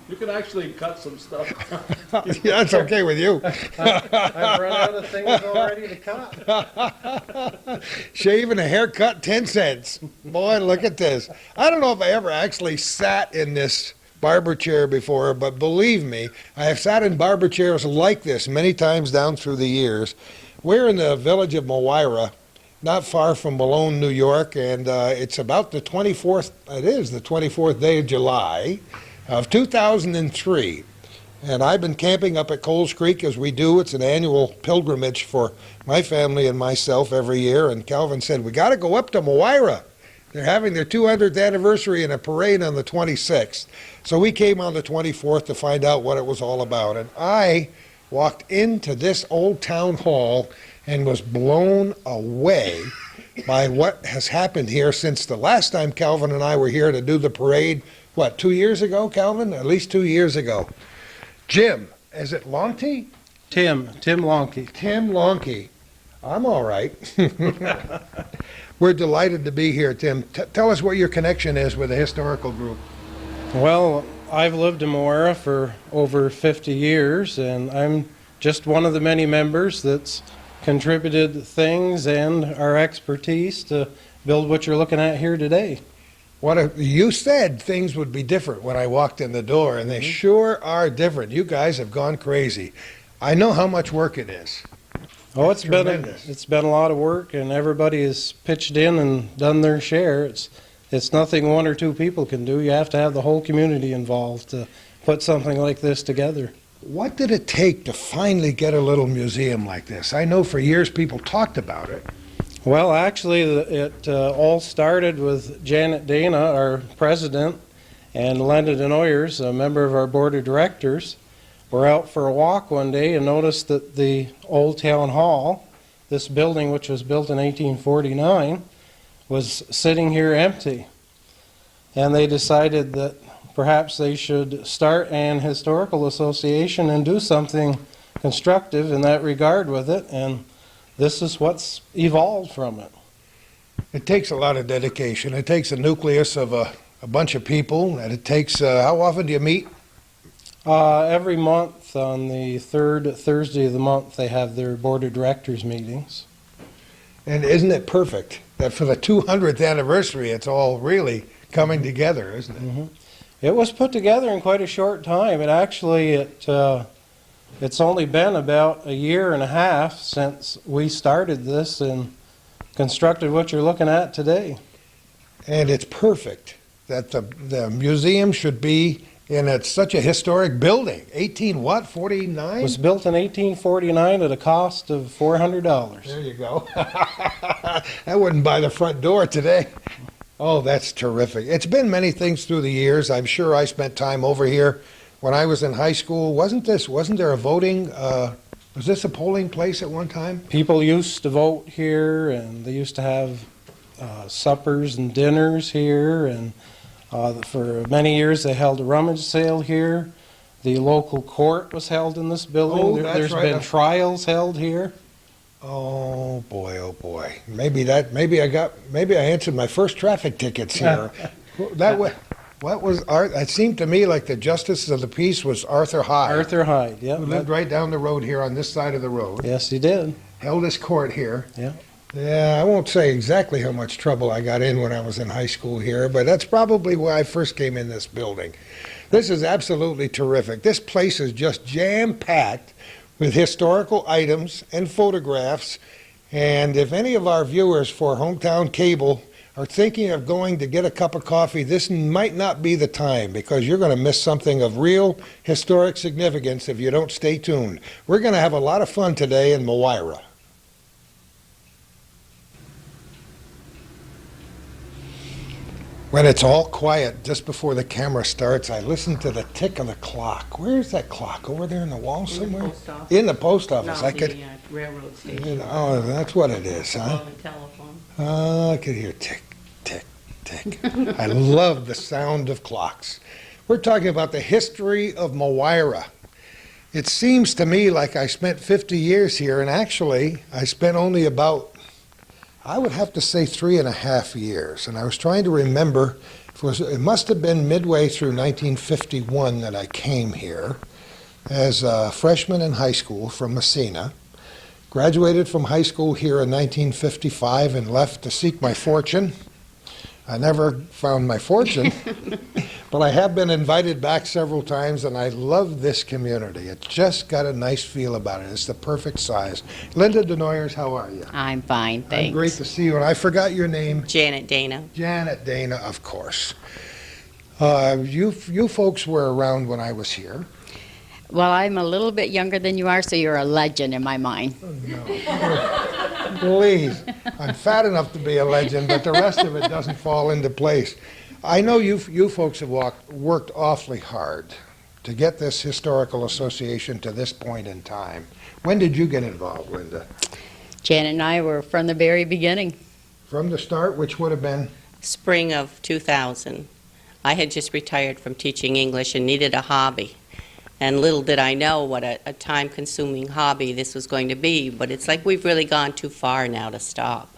You can actually cut some stuff. Yeah, that's okay with you. I've run out of things already to cut. Shave and a haircut, 10 cents. Boy, look at this. I don't know if I ever actually sat in this barber chair before, but believe me, I have sat in barber chairs like this many times down through the years. We're in the village of Moira, not far from Malone, New York, and it's about the 24th, it is the 24th day of July of 2003. And I've been camping up at Coles Creek as we do. It's an annual pilgrimage for my family and myself every year. And Calvin said, we got to go up to Moira. They're having their 200th anniversary and a parade on the 26th. So we came on the 24th to find out what it was all about. And I walked into this old town hall and was blown away by what has happened here since the last time Calvin and I were here to do the parade. What, 2 years ago, Calvin? At least 2 years ago. Jim, is it Lonte? Tim Lonke. Tim Lonke. I'm all right. We're delighted to be here, Tim. Tell us what your connection is with the historical group. Well, I've lived in Moira for over 50 years, and I'm just one of the many members that's contributed things and our expertise to build what you're looking at here today. You said things would be different when I walked in the door, and they sure are different. You guys have gone crazy. I know how much work it is. Oh, it's been a lot of work, and everybody has pitched in and done their share. It's nothing one or two people can do. You have to have the whole community involved to put something like this together. What did it take to finally get a little museum like this? I know for years people talked about it. Well, actually, it all started with Janet Dana, our president, and Lyndon Oyers, a member of our board of directors. We're out for a walk one day and noticed that the old town hall, this building which was built in 1849, was sitting here empty. And they decided that perhaps they should start an historical association and do something constructive in that regard with it. And this is what's evolved from it. It takes a lot of dedication. It takes a nucleus of a bunch of people, and it takes, how often do you meet? Every month on the third Thursday of the month they have their board of directors meetings. And isn't it perfect that for the 200th anniversary it's all really coming together, isn't it? Mm-hmm. It was put together in quite a short time. It's only been about a year and a half since we started this and constructed what you're looking at today. And it's perfect that the museum should be in such a historic building. 49? It was built in 1849 at a cost of $400. There you go. That wouldn't buy the front door today. Oh, that's terrific. It's been many things through the years. I'm sure I spent time over here when I was in high school. Wasn't there a voting, was this a polling place at one time? People used to vote here, and they used to have suppers and dinners here, and for many years they held a rummage sale here. The local court was held in this building. Oh, that's right. There's been trials held here. Oh boy, oh boy. Maybe I answered my first traffic tickets here. It seemed to me like the justice of the peace was Arthur Hyde. Arthur Hyde, yeah. Who lived right down the road here on this side of the road. Yes, he did. Held his court here. Yeah. Yeah, I won't say exactly how much trouble I got in when I was in high school here, but that's probably why I first came in this building. This is absolutely terrific. This place is just jam-packed with historical items and photographs, and if any of our viewers for Hometown Cable are thinking of going to get a cup of coffee, this might not be the time, because you're going to miss something of real historic significance if you don't stay tuned. We're going to have a lot of fun today in Moira. When it's all quiet, just before the camera starts, I listen to the tick of the clock. Where's that clock? Over there in the wall somewhere? In the post office. In the post office. No, I could. the railroad station. Oh, that's what it is, huh? On the telephone. I could hear tick, tick, tick. I love the sound of clocks. We're talking about the history of Moira. It seems to me like I spent 50 years here, and actually I spent only about, I would have to say 3.5 years. And I was trying to remember It must have been midway through 1951 that I came here as a freshman in high school from Messina. Graduated from high school here in 1955 and left to seek my fortune. I never found my fortune, but I have been invited back several times, and I love this community. It's just got a nice feel about it. It's the perfect size. Linda Denoyers, how are you? I'm fine, thanks. Great to see you, and I forgot your name. Janet Dana. Janet Dana, of course. You folks were around when I was here. Well, I'm a little bit younger than you are, so you're a legend in my mind. Oh, no. Please. I'm fat enough to be a legend, but the rest of it doesn't fall into place. I know you folks have worked awfully hard to get this historical association to this point in time. When did you get involved, Linda? Janet and I were from the very beginning. From the start, which would have been? Spring of 2000. I had just retired from teaching English and needed a hobby. And little did I know what a time-consuming hobby this was going to be, but it's like we've really gone too far now to stop.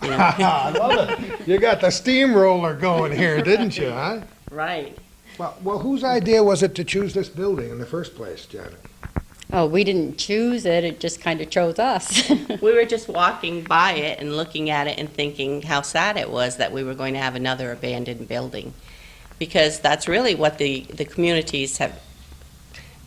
You know? I love it. You got the steamroller going here, didn't you, huh? Right. Well, whose idea was it to choose this building in the first place, Janet? Oh, we didn't choose it, it just kind of chose us. We were just walking by it and looking at it and thinking how sad it was that we were going to have another abandoned building. Because that's really what the communities have.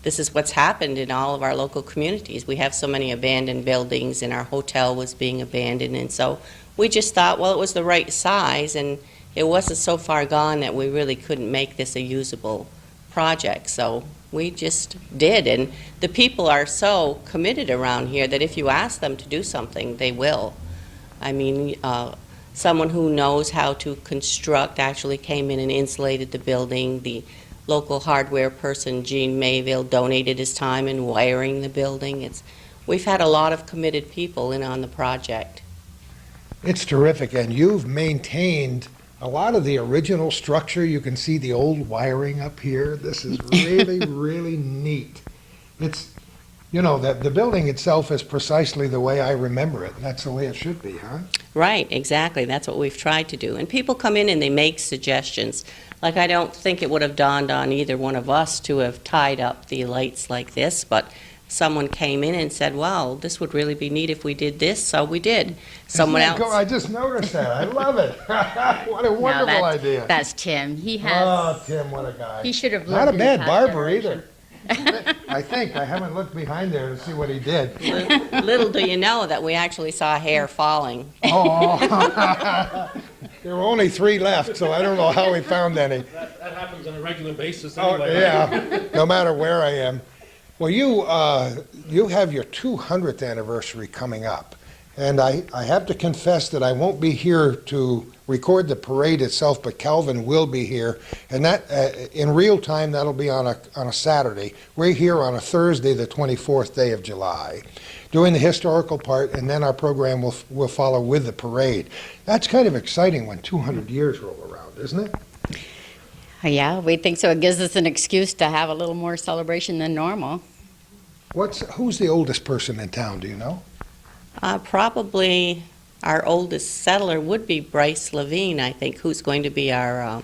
This is what's happened in all of our local communities. We have so many abandoned buildings, and our hotel was being abandoned, and so we just thought, well, it was the right size, and it wasn't so far gone that we really couldn't make this a usable project. So we just did, and the people are so committed around here that if you ask them to do something, they will. I mean, someone who knows how to construct actually came in and insulated the building. The local hardware person, Gene Mayville, donated his time in wiring the building. We've had a lot of committed people in on the project. It's terrific, and you've maintained a lot of the original structure. You can see the old wiring up here. This is really, really neat. It's, you know, the building itself is precisely the way I remember it. That's the way it should be, huh? Right, exactly. That's what we've tried to do. And people come in and they make suggestions. Like, I don't think it would have dawned on either one of us to have tied up the lights like this, but someone came in and said, wow, this would really be neat if we did this, so we did. Someone Isn't that else. cool? I just noticed that. I love it. What a wonderful idea. That's Tim. He has. Oh, Tim, what a guy. He should have Not a lived in bad the barber past either. I think. I haven't looked behind there to see what he did. Little do you know that we actually saw hair falling. Oh. There were only 3 left, so I don't know how we found any. That happens on a regular basis Oh, anyway. yeah, no matter where I am. Well, you have your 200th anniversary coming up, and I have to confess that I won't be here to record the parade itself, but Calvin will be here, and that in real time that'll be on a Saturday. We're here on a Thursday, the 24th day of July, doing the historical part, and then our program will follow with the parade. That's kind of exciting when 200 years roll around, isn't it? Yeah, we think so. It gives us an excuse to have a little more celebration than normal. Who's the oldest person in town, do you know? Probably our oldest settler would be Bryce Levine, I think, who's going to be our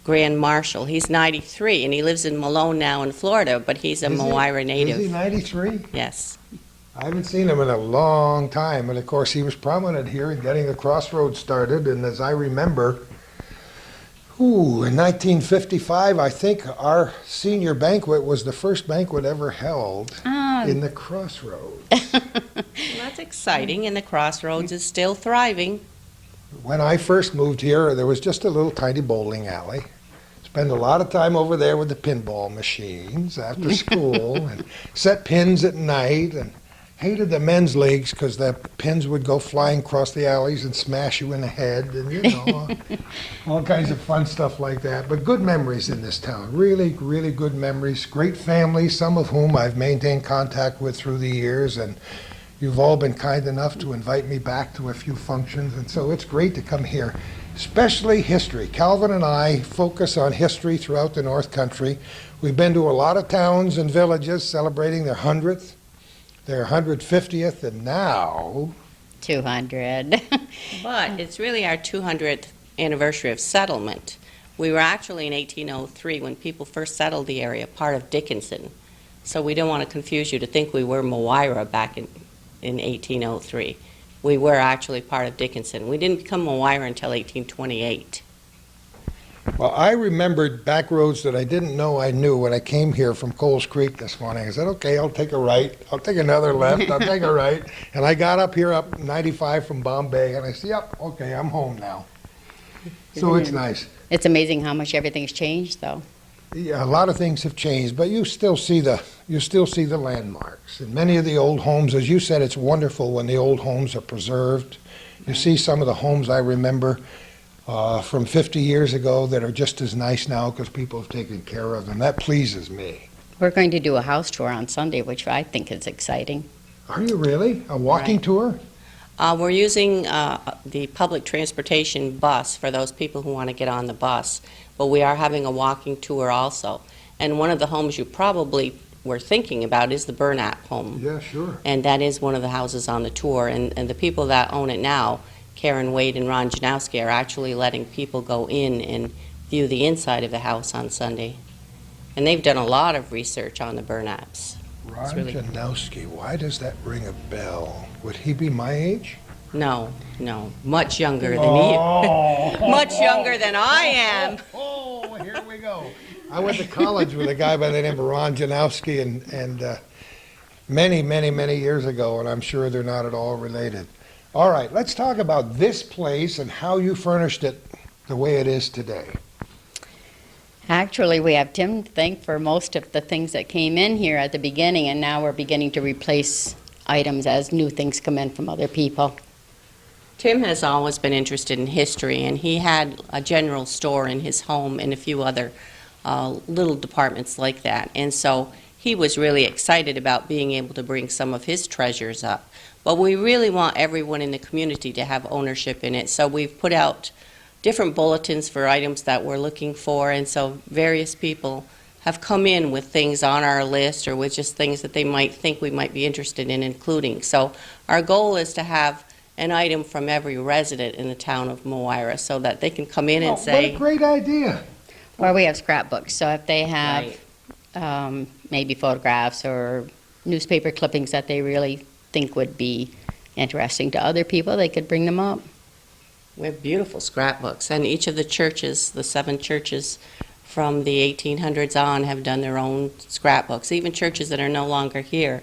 Grand Marshal. He's 93, and he lives in Malone now in Florida, but he's a Moira native. Is he 93? Yes. I haven't seen him in a long time, and of course he was prominent here in getting the crossroads started, and as I remember, in 1955, I think our senior banquet was the first banquet ever held in the crossroads. Well, that's exciting, and the crossroads is still thriving. When I first moved here, there was just a little tiny bowling alley. Spend a lot of time over there with the pinball machines after school, and set pins at night, and hated the men's leagues because the pins would go flying across the alleys and smash you in the head, and you know, all kinds of fun stuff like that. But good memories in this town, really, really good memories. Great families, some of whom I've maintained contact with through the years, and you've all been kind enough to invite me back to a few functions, and so it's great to come here. Especially history. Calvin and I focus on history throughout the North Country. We've been to a lot of towns and villages celebrating their 100th, their 150th, and now 200. But it's really our 200th anniversary of settlement. We were actually in 1803, when people first settled the area, part of Dickinson. So we don't want to confuse you to think we were Moira back in 1803. We were actually part of Dickinson. We didn't become Moira until 1828. Well, I remembered back roads that I didn't know I knew when I came here from Coles Creek this morning. I said, okay, I'll take a right, I'll take another left, I'll take a right. And I got up here up 95 from Bombay, and I said, yep, okay, I'm home now. So it's nice. It's amazing how much everything's changed, though. Yeah, a lot of things have changed, but you still see the landmarks. And many of the old homes, as you said, it's wonderful when the old homes are preserved. You see some of the homes I remember from 50 years ago that are just as nice now because people have taken care of them. That pleases me. We're going to do a house tour on Sunday, which I think is exciting. Are you really? A walking Right. tour? We're using the public transportation bus for those people who want to get on the bus, but we are having a walking tour also. And one of the homes you probably were thinking about is the Burnap home. Yeah, sure. And that is one of the houses on the tour. And the people that own it now, Karen Wade and Ron Janowski, are actually letting people go in and view the inside of the house on Sunday. And they've done a lot of research on the Burnaps. Ron really- Janowski, why does that ring a bell? Would he be my age? No, much younger than you. Much younger than I am. Oh, here we go. I went to college with a guy by the name of Ron Janowski and many, many, many years ago, and I'm sure they're not at all related. All right, let's talk about this place and how you furnished it the way it is today. Actually, we have Tim to thank for most of the things that came in here at the beginning, and now we're beginning to replace items as new things come in from other people. Tim has always been interested in history, and he had a general store in his home and a few other little departments like that. And so he was really excited about being able to bring some of his treasures up. But we really want everyone in the community to have ownership in it. So we've put out different bulletins for items that we're looking for, and so various people have come in with things on our list or with just things that they might think we might be interested in including. So our goal is to have an item from every resident in the town of Moira so that they can come in and What say, a great idea. Well, we have scrapbooks, so if they have Right. maybe photographs or newspaper clippings that they really think would be interesting to other people, they could bring them up. we have beautiful scrapbooks. And each of the churches, the 7 churches from the 1800s on, have done their own scrapbooks. Even churches that are no longer here.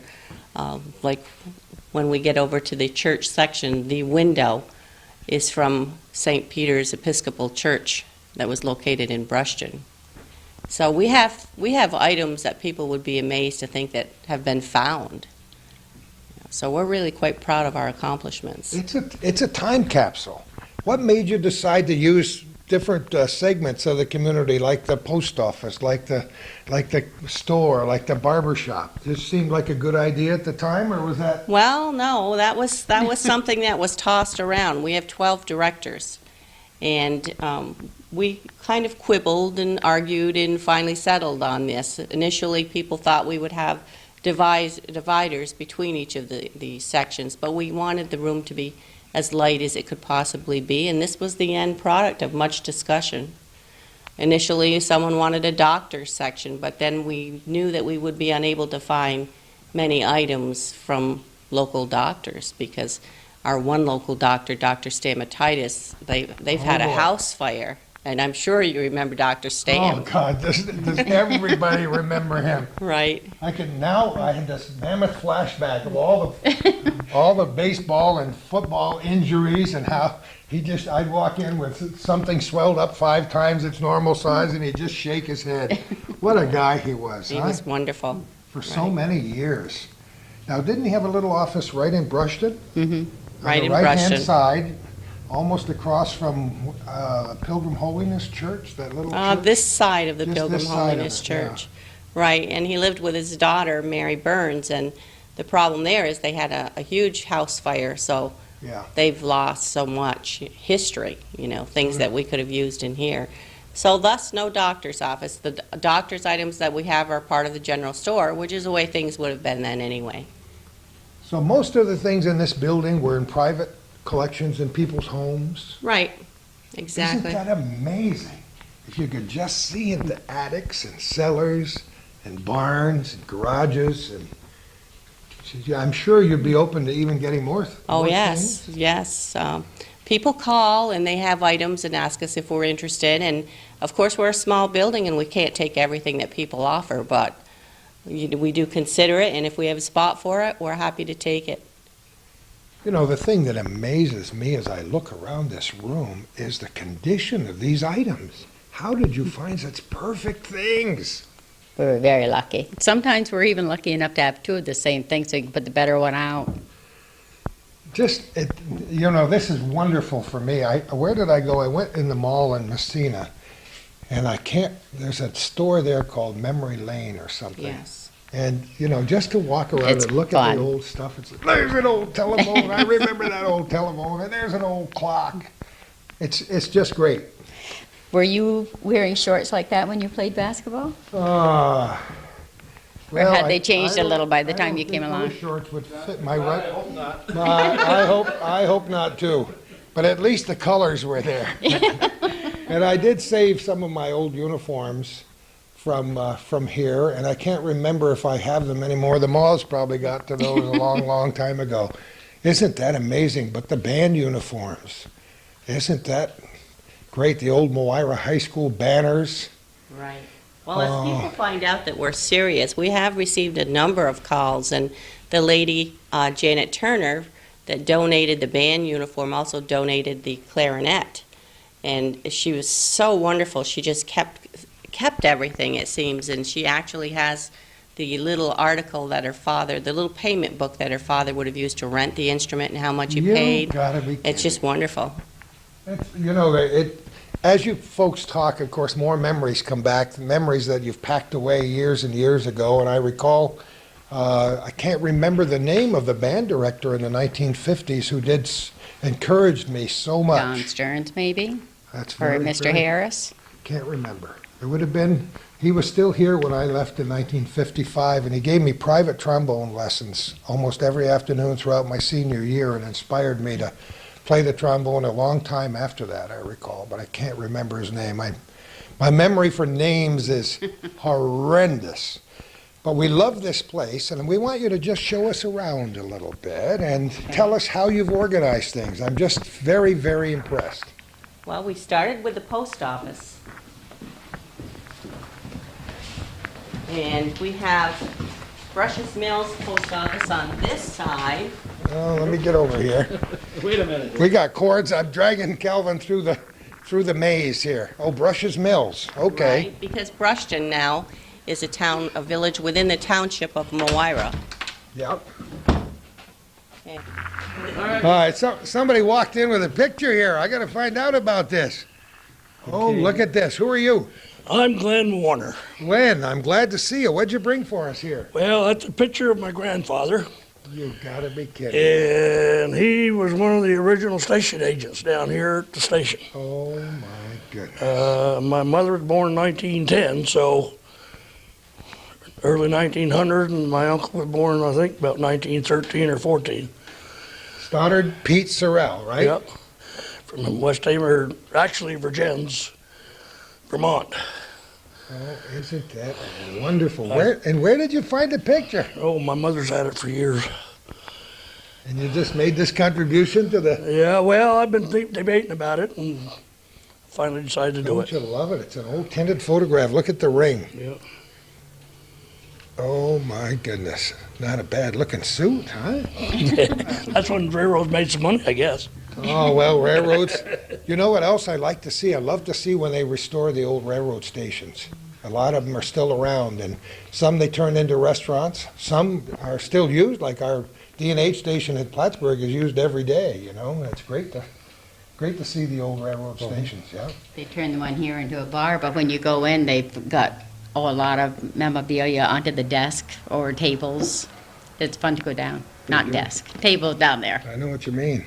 Like when we get over to the church section, the window is from St. Peter's Episcopal Church that was located in Brushton. So we have items that people would be amazed to think that have been found. So we're really quite proud of our accomplishments. It's a time capsule. What made you decide to use different segments of the community, like the post office, like the store, like the barber shop? This seemed like a good idea at the time, or was that? Well, no, that was something that was tossed around. We have 12 directors, and we kind of quibbled and argued and finally settled on this. Initially, people thought we would have dividers between each of the sections, but we wanted the room to be as light as it could possibly be, and this was the end product of much discussion. Initially, someone wanted a doctor's section, but then we knew that we would be unable to find many items from local doctors because our one local doctor, Dr. Stamatitis, they've had a boy. house fire, and I'm sure you remember Dr. Oh Stam. God, does everybody remember him? Right. I had this mammoth flashback of all the baseball and football injuries and how I'd walk in with something swelled up 5 times its normal size and he'd just shake his head. What a guy he was, He huh? was wonderful. For so many years. Now, didn't he have a little office right in Brushton? Mm-hmm. Right in On the right-hand Brushton. side, almost across from Pilgrim Holiness Church, that little church? This side of the Just Pilgrim this side of Holiness it, yeah. Church. Right, and he lived with his daughter, Mary Burns, and the problem there is they had a huge house fire, so Yeah. they've lost so much history, things that we could have used in here. So thus, no doctor's office. The doctor's items that we have are part of the general store, which is the way things would have been then anyway. So most of the things in this building were in private collections in people's homes? Right. Exactly. Isn't that amazing? If you could just see into attics and cellars and barns and garages, and I'm sure you'd be open to even getting more. Oh, more yes, things. yes. People call and they have items and ask us if we're interested. And of course, we're a small building and we can't take everything that people offer, but we do consider it. And if we have a spot for it, we're happy to take it. You know, the thing that amazes me as I look around this room is the condition of these items. How did you find such perfect things? We were very lucky. Sometimes we're even lucky enough to have two of the same thing, so you can put the better one out. You know, this is wonderful for me. Where did I go? I went in the mall in Messina, and there's a store there called Memory Lane or something. Yes. And, you know, just to walk around It's and look at fun. the old stuff, there's an old telephone. I remember that old telephone, and there's an old clock. It's just great. Were you wearing shorts like that when you played basketball? Well, Or had they changed I a little by the I time don't you came think along? those shorts would fit my I right. hope not. No, I hope not too. But at least the colors were there. And I did save some of my old uniforms from here, and I can't remember if I have them anymore. The malls probably got to those a long, long time ago. Isn't that amazing? But the band uniforms, isn't that great? The old Moira High School banners. Right. Well, as people find out that we're serious, we have received a number of calls, and the lady, Janet Turner, that donated the band uniform also donated the clarinet. And she was so wonderful. She just kept everything, it seems, and she actually has the little article that her father, the little payment book that her father would have used to rent the instrument and how much he You paid. gotta be It's kidding. just wonderful. You know, as you folks talk, of course, more memories come back, memories that you've packed away years and years ago. And I recall, I can't remember the name of the band director in the 1950s who encouraged me so much. Don Stearns, maybe? That's Or very, Mr. very- Harris? Can't remember. It would have been, he was still here when I left in 1955, and he gave me private trombone lessons almost every afternoon throughout my senior year and inspired me to play the trombone a long time after that, I recall, but I can't remember his name. My memory for names is horrendous. But we love this place, and we want you to just show us around a little bit and tell us how you've organized things. I'm just very, very impressed. Well, we started with the post office. And we have Brushes Mills Post Office on this side. Oh, let me get over here. Wait a minute. We got cords. I'm dragging Calvin through the maze here. Oh, Brushes Mills. Okay. Right, because Brushton now is a village within the township of Moira. Yep. Okay. All right. So somebody walked in with a picture here. I got to find out about this. Oh, Okay. look at this. Who are you? I'm Glenn Warner. Glenn, I'm glad to see you. What'd you bring for us here? Well, that's a picture of my grandfather, You gotta be kidding. and he was one of the original station agents down here at the station. Oh my goodness. My mother was born in 1910, so early 1900, and my uncle was born, I think, about 1913 or 14. Stoddard Pete Sorrell, right? Yep, from West Hamer, actually Virgins, Vermont. Oh, isn't that wonderful? Where did you find the picture? Oh, my mother's had it for years. And you just made this contribution to the. Yeah, well, I've been debating about it and finally decided to do Don't it. you love it? It's an old tinted photograph. Look at the ring. Yeah. Oh my goodness. Not a bad looking suit, huh? That's when railroads made some money, I guess. Oh, well, railroads. You know what else I like to see? I love to see when they restore the old railroad stations. A lot of them are still around, and some they turn into restaurants. Some are still used, like our D&H station at Plattsburgh is used every day, you know. It's great to see the old railroad stations, yeah. They turned the one here into a bar, but when you go in, they've got a lot of memorabilia onto the desk or tables. It's fun to go down. Not desk, tables down there. I know what you mean.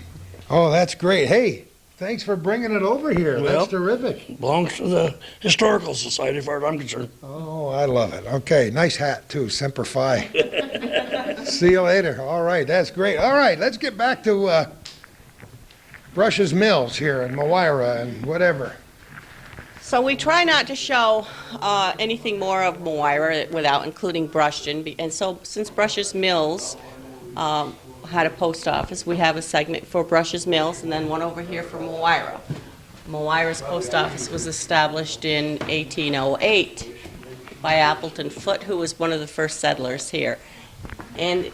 Oh, that's great. Hey, thanks for bringing it over here. Well- That's terrific. Belongs to the Historical Society, as far as I'm concerned. Oh, I love it. Okay, nice hat too, Semper Fi. See you later. All right, that's great. All right, let's get back to Brush's Mills here in Moira and whatever. So we try not to show anything more of Moira without including Brushton. And so since Brush's Mills had a post office, we have a segment for Brush's Mills and then one over here for Moira. Moira's post office was established in 1808 by Appleton Foote, who was one of the first settlers here. And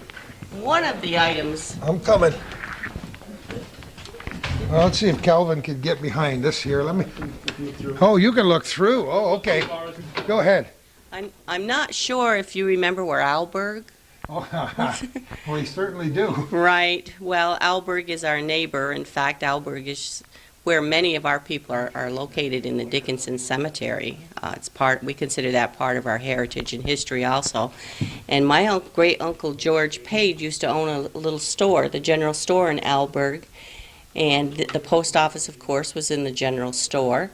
one of the items... I'm coming. Well, let's see if Calvin could get behind us here. Let me. Oh, you can look through. Oh, okay. Go ahead. I'm not sure if you remember where Alberg. Oh, we certainly do. Right. Well, Alberg is our neighbor. In fact, Alberg is where many of our people are located in the Dickinson Cemetery. We consider that part of our heritage and history also. And my great uncle George Page used to own a little store, the general store in Alberg. And the post office, of course, was in the general store.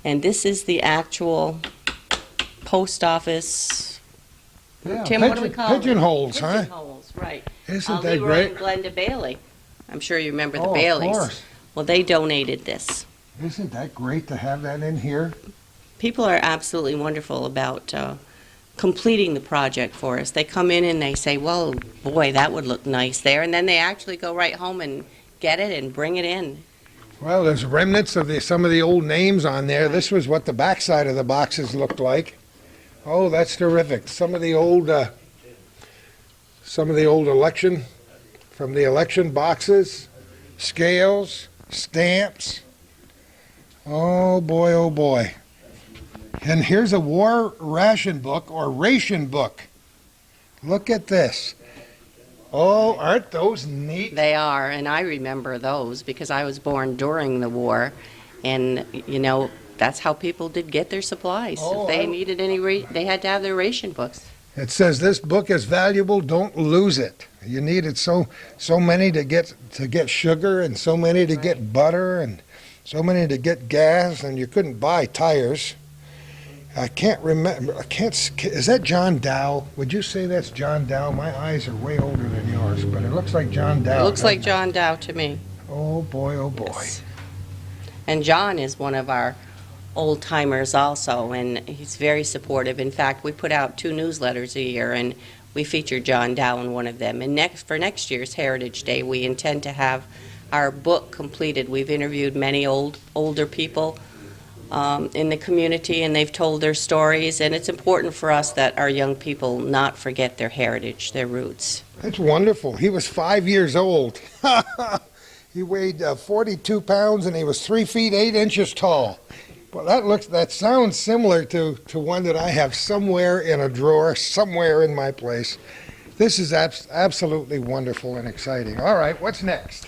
And this is the actual post office. Yeah, Tim, what do we call it? pigeonholes, huh? Pigeonholes, right. Isn't that Leroy great? and Glenda Bailey. I'm sure you remember the Oh, of Baileys. course. Well, they donated this. Isn't that great to have that in here? People are absolutely wonderful about completing the project for us. They come in and they say, well, boy, that would look nice there. And then they actually go right home and get it and bring it in. Well, there's remnants of some of the old names on there. This was what the backside of the boxes looked like. Oh, that's terrific. Some of the old election, from the election boxes, scales, stamps. Oh boy, oh boy. And here's a war ration book or ration book. Look at this. Oh, aren't those neat? They are, and I remember those because I was born during the war. And, you know, that's how people did get their supplies. Oh, if they needed any, they had to have their ration books. It says this book is valuable, don't lose it. You needed so many to get sugar and so many to get butter and so many to get gas, and you couldn't buy tires. I can't remember. Is that John Dow? Would you say that's John Dow? My eyes are way older than yours, but it looks like John Dow. It looks like doesn't John Dow to me. Oh boy, oh boy. Yes. And John is one of our old timers also, and he's very supportive. In fact, we put out 2 newsletters a year, and we feature John Dow in one of them. And for next year's Heritage Day, we intend to have our book completed. We've interviewed many older people in the community, and they've told their stories, and it's important for us that our young people not forget their heritage, their roots. That's wonderful. He was 5 years old. He weighed 42 pounds, and he was 3 feet 8 inches tall. Well, that sounds similar to one that I have somewhere in a drawer, somewhere in my place. This is absolutely wonderful and exciting. All right, what's next?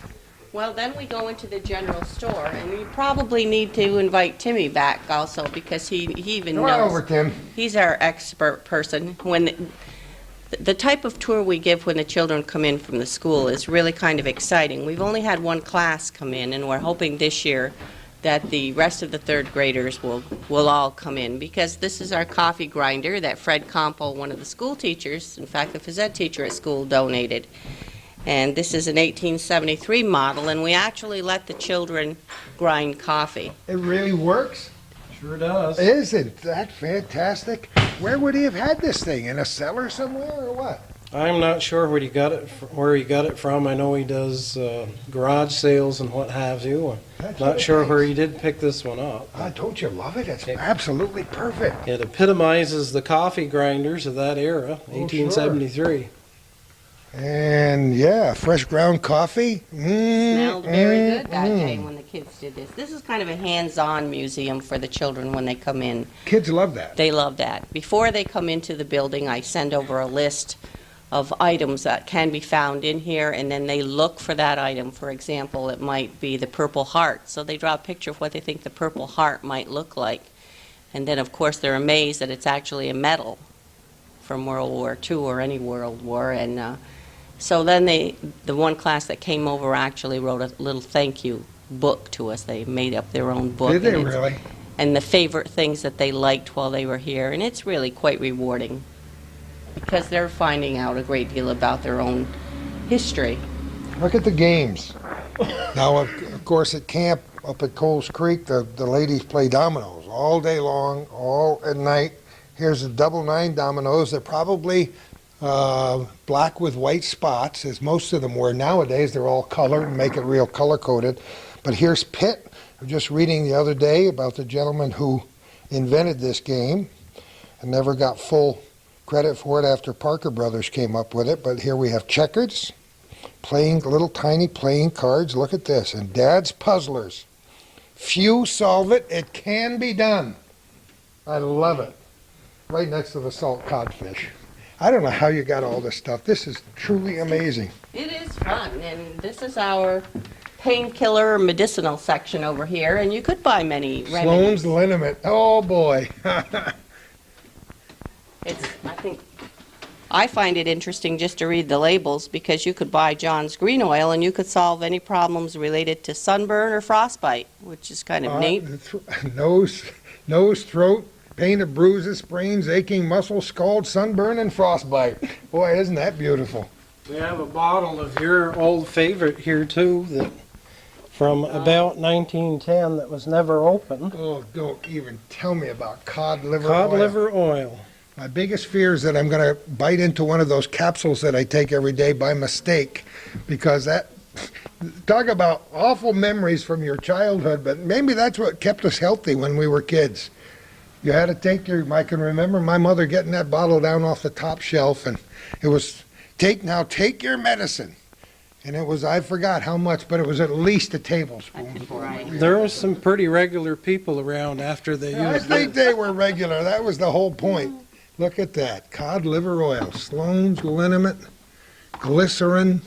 Well, then we go into the general store, and we probably need to invite Timmy back also because he even Come on knows. over, Tim. He's our expert person. When the type of tour we give when the children come in from the school is really kind of exciting. We've only had one class come in, and we're hoping this year that the rest of the third graders will all come in, because this is our coffee grinder that Fred Compo, one of the school teachers, in fact the phys ed teacher at school, donated. And this is an 1873 model, and we actually let the children grind coffee. It really works? Sure does. Isn't that fantastic? Where would he have had this thing? In a cellar somewhere or what? I'm not sure where he got it from. I know he does garage sales and what have you. Not sure where he did pick this one up. Don't you love it? It's absolutely perfect. It epitomizes the coffee grinders of that era, 1873. And yeah, fresh ground coffee. Smelled very good that day when the kids did this. This is kind of a hands-on museum for the children when they come in. Kids love that. They love that. Before they come into the building, I send over a list of items that can be found in here, and then they look for that item. For example, it might be the Purple Heart. So they draw a picture of what they think the Purple Heart might look like. And then, of course, they're amazed that it's actually a medal from World War II or any World War. And so then the one class that came over actually wrote a little thank you book to us. They made up their own book. Did they and really? And the favorite things that they liked while they were here. And it's really quite rewarding because they're finding out a great deal about their own history. Look at the games. Now, of course, at camp up at Coles Creek, the ladies play dominoes all day long, all at night. Here's the double 9 dominoes. They're probably black with white spots, as most of them were. Nowadays, they're all colored and make it real color-coded. But here's Pit. I'm just reading the other day about the gentleman who invented this game and never got full credit for it after Parker Brothers came up with it. But here we have checkers, playing little tiny playing cards. Look at this. And Dad's Puzzlers. Few solve it. It can be done. I love it. Right next to the salt codfish. I don't know how you got all this stuff. This is truly amazing. It is fun, and this is our painkiller medicinal section over here, and you could buy many remedies. Sloan's liniment. Oh boy. I find it interesting just to read the labels because you could buy John's green oil and you could solve any problems related to sunburn or frostbite, which is kind of neat. Nose, throat, pain of bruises, sprains, aching muscles, scald, sunburn, and frostbite. Boy, isn't that beautiful? We have a bottle of your old favorite here too, that from about 1910 that was never opened. Oh, don't even tell me about cod liver Cod oil. liver oil. My biggest fear is that I'm going to bite into one of those capsules that I take every day by mistake, because talk about awful memories from your childhood, but maybe that's what kept us healthy when we were kids. You had to take I can remember my mother getting that bottle down off the top shelf, and it was, take your medicine. And it was, I forgot how much, but it was at least a tablespoon. Right. There was some pretty regular people around after they I used think it. they were regular. That was the whole point. Look at that. Cod liver oil, Sloan's liniment, glycerin.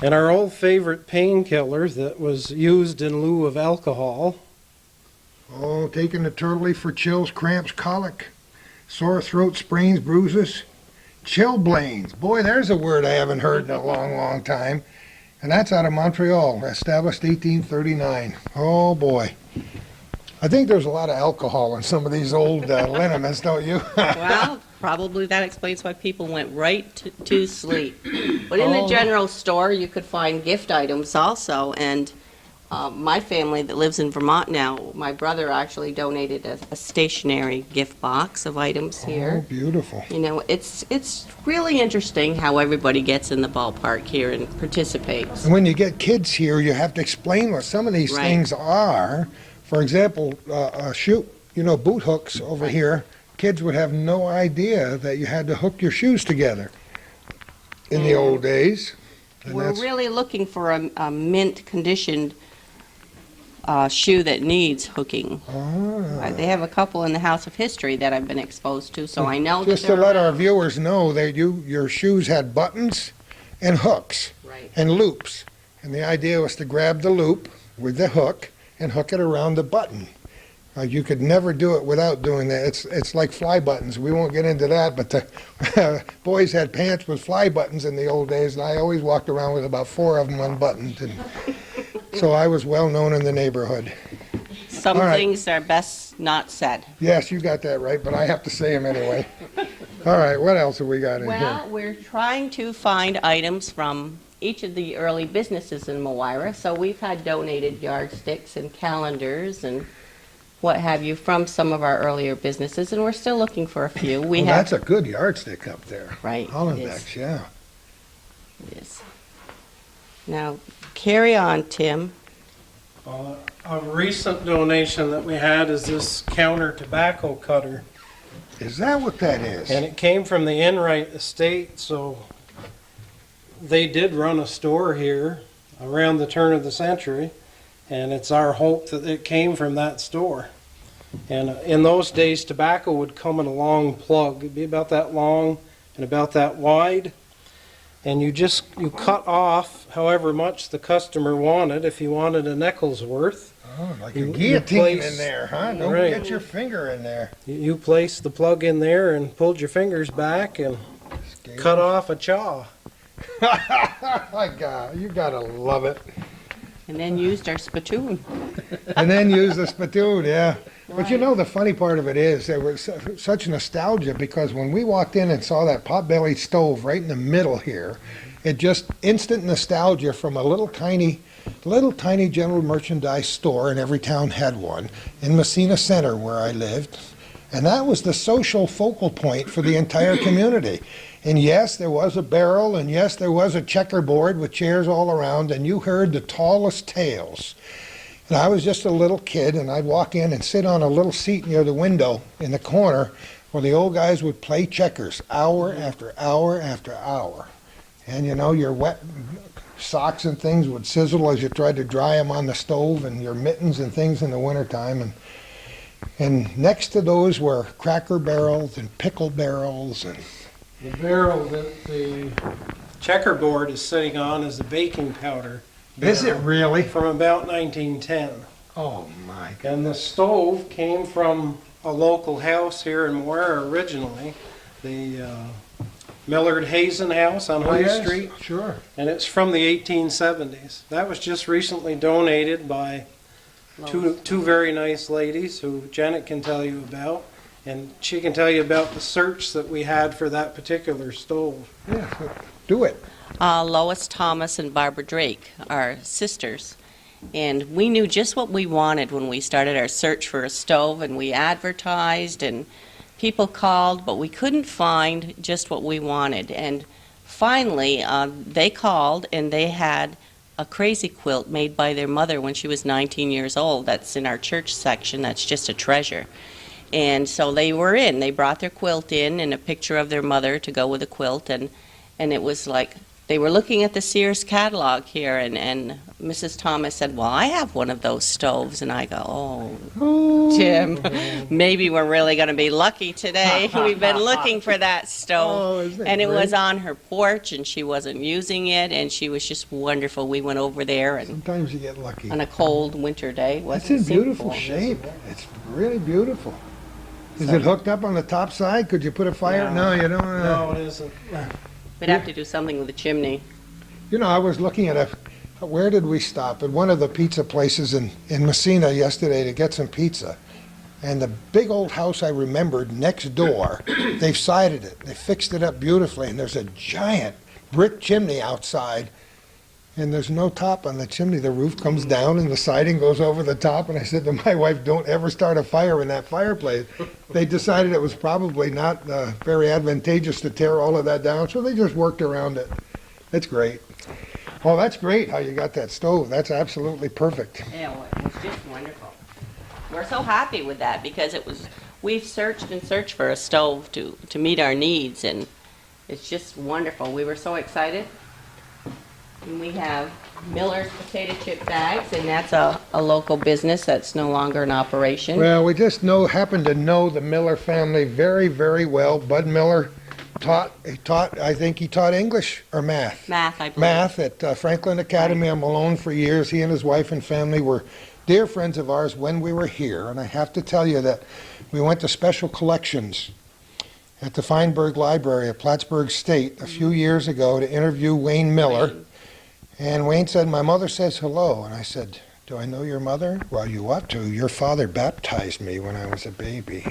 And our old favorite painkiller that was used in lieu of alcohol. Oh, taking the turtley for chills, cramps, colic, sore throat, sprains, bruises, chilblains. Boy, there's a word I haven't heard in a long, long time. And that's out of Montreal, established 1839. Oh, boy. I think there's a lot of alcohol in some of these old liniments, don't you? Well, probably that explains why people went right to sleep. But in the general store, you could find gift items also, and my family that lives in Vermont now, my brother actually donated a stationary gift box of items Oh, here. beautiful. You know, it's really interesting how everybody gets in the ballpark here and participates. And when you get kids here, you have to explain what some of these Right. things are. For example, boot hooks over Right. here. Kids would have no idea that you had to hook your shoes together in the old days. And We're that's- really looking for a mint conditioned shoe that needs hooking. Ah. They have a couple in the House of History that I've been exposed to, so I know that Just to let our viewers know that your shoes had buttons and hooks Right. and loops. And the idea was to grab the loop with the hook and hook it around the button. You could never do it without doing that. It's like fly buttons. We won't get into that, but the boys had pants with fly buttons in the old days, and I always walked around with about 4 of them unbuttoned. And so I was well known in the neighborhood. Some All right. things are best not said. Yes, you got that right, but I have to say them anyway. All right, what else have we got in here? Well, we're trying to find items from each of the early businesses in Moira, so we've had donated yardsticks and calendars and what have you from some of our earlier businesses, and we're still looking for a few. We Well, have, that's a good yardstick up there. right, it is. Hollenbeck's, yeah. It is. Now, carry on, Tim. A recent donation that we had is this counter tobacco cutter. Is that what that is? And it came from the Enright estate, so they did run a store here around the turn of the century, and it's our hope that it came from that store. And in those days, tobacco would come in a long plug. It'd be about that long and about that wide. And you cut off however much the customer wanted. If you wanted a nickel's worth, Oh, like a You guillotine place- in there, huh? Don't Right. get your finger in there. you placed the plug in there and pulled your fingers back and cut off a chaw. My God, you gotta love it. And then used our spittoon. And then use the spittoon, yeah. But you know, the funny part of it is there was such nostalgia, because when we walked in and saw that pot-bellied stove right in the middle here, it just instant nostalgia from a little tiny little tiny general merchandise store, and every town had one, in Messina Center where I lived. And that was the social focal point for the entire community. And yes, there was a barrel, and yes, there was a checkerboard with chairs all around, and you heard the tallest tales. And I was just a little kid, and I'd walk in and sit on a little seat near the window in the corner where the old guys would play checkers hour after hour after hour. And you know, your wet socks and things would sizzle as you tried to dry them on the stove, and your mittens and things in the wintertime. And next to those were Cracker Barrels and Pickle Barrels. And The barrel that the checkerboard is sitting on is a baking powder. is it really? From about 1910. Oh my God. And the stove came from a local house here in Moira originally, the Millard Hazen House on High Street, Sure. and it's from the 1870s. That was just recently donated by two very nice ladies who Janet can tell you about, and she can tell you about the search that we had for that particular stove. Yeah, do it. Lois Thomas and Barbara Drake are sisters, and we knew just what we wanted when we started our search for a stove, and we advertised, and people called, but we couldn't find just what we wanted. And finally, they called, and they had a crazy quilt made by their mother when she was 19 years old. That's in our church section. That's just a treasure. And so they were in. They brought their quilt in and a picture of their mother to go with the quilt, and it was like they were looking at the Sears catalog here, and Mrs. Thomas said, well, I have one of those stoves. And I go, oh, Jim, maybe we're really going to be lucky today. We've been looking for that stove. And it was on her porch, and she wasn't using it, and she was just wonderful. We went over there and Sometimes you get lucky. on a cold winter day. It's in beautiful shape. It's really beautiful. Is it hooked up on the top side? Could you put a fire? No, you don't. No, it isn't. We'd have to do something with the chimney. You know, I was looking at where did we stop? At one of the pizza places in Messina yesterday to get some pizza. And the big old house I remembered next door, they've sided it. They fixed it up beautifully, and there's a giant brick chimney outside. And there's no top on the chimney. The roof comes down and the siding goes over the top. And I said to my wife, don't ever start a fire in that fireplace. They decided it was probably not very advantageous to tear all of that down, so they just worked around it. That's great. Oh, that's great how you got that stove. That's absolutely perfect. Yeah, it was just wonderful. We're so happy with that because we've searched and searched for a stove to meet our needs, and it's just wonderful. We were so excited. And we have Miller's potato chip bags, and that's a local business that's no longer in operation. Well, we just happen to know the Miller family very, very well. Bud Miller I think he taught English or math. Math, I believe. Math at Franklin Academy on Malone for years. He and his wife and family were dear friends of ours when we were here. And I have to tell you that we went to special collections at the Feinberg Library at Plattsburgh State a few years ago to interview Wayne Miller. And Wayne said, my mother says hello. And I said, do I know your mother? Well, you ought to. Your father baptized me when I was a baby.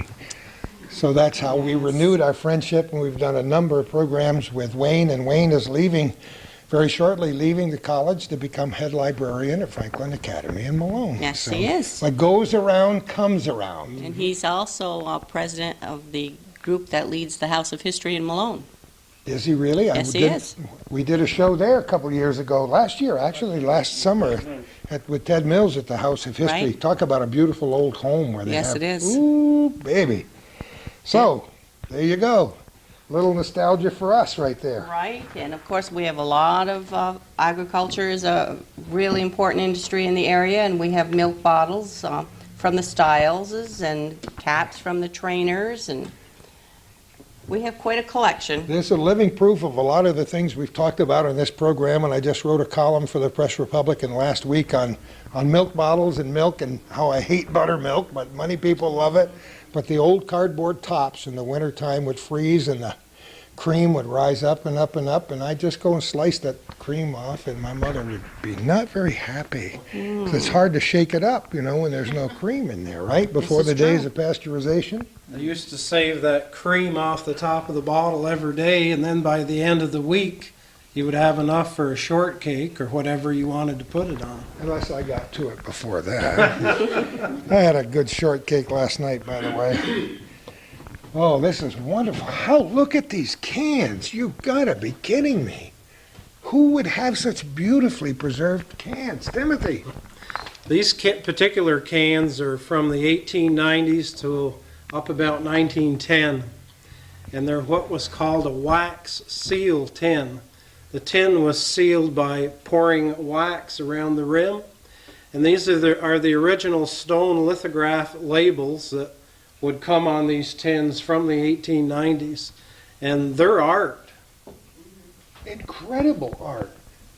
So that's how we renewed our friendship, and we've done a number of programs with Wayne, and Wayne is very shortly leaving the college to become head librarian at Franklin Academy in Malone. Yes, he is. What goes around comes around. And he's also president of the group that leads the House of History in Malone. Is he really? Yes, he is. We did a show there a couple of years ago, last summer, with Ted Mills at the House of History. Right. Talk about a beautiful old home where they have. Yes, it is. Ooh, baby. So, there you go. Little nostalgia for us right there. Right, and of course we have a lot of agriculture is a really important industry in the area, and we have milk bottles from the Stileses and caps from the Trainers, and we have quite a collection. There's a living proof of a lot of the things we've talked about on this program, and I just wrote a column for the Press Republican last week on milk bottles and milk and how I hate buttermilk, but many people love it. But the old cardboard tops in the wintertime would freeze and the cream would rise up and up and up, and I'd just go and slice that cream off, and my mother would be not very happy. 'Cause it's hard to shake it up, when there's no cream in there, right? Before the days of pasteurization. I used to save that cream off the top of the bottle every day, and then by the end of the week, you would have enough for a shortcake or whatever you wanted to put it on. Unless I got to it before that. I had a good shortcake last night, by the way. Oh, this is wonderful. How, look at these cans. You've got to be kidding me. Who would have such beautifully preserved cans? Timothy. These particular cans are from the 1890s to up about 1910, and they're what was called a wax seal tin. The tin was sealed by pouring wax around the rim, and these are the original stone lithograph labels that would come on these tins from the 1890s, and they're art. Incredible art.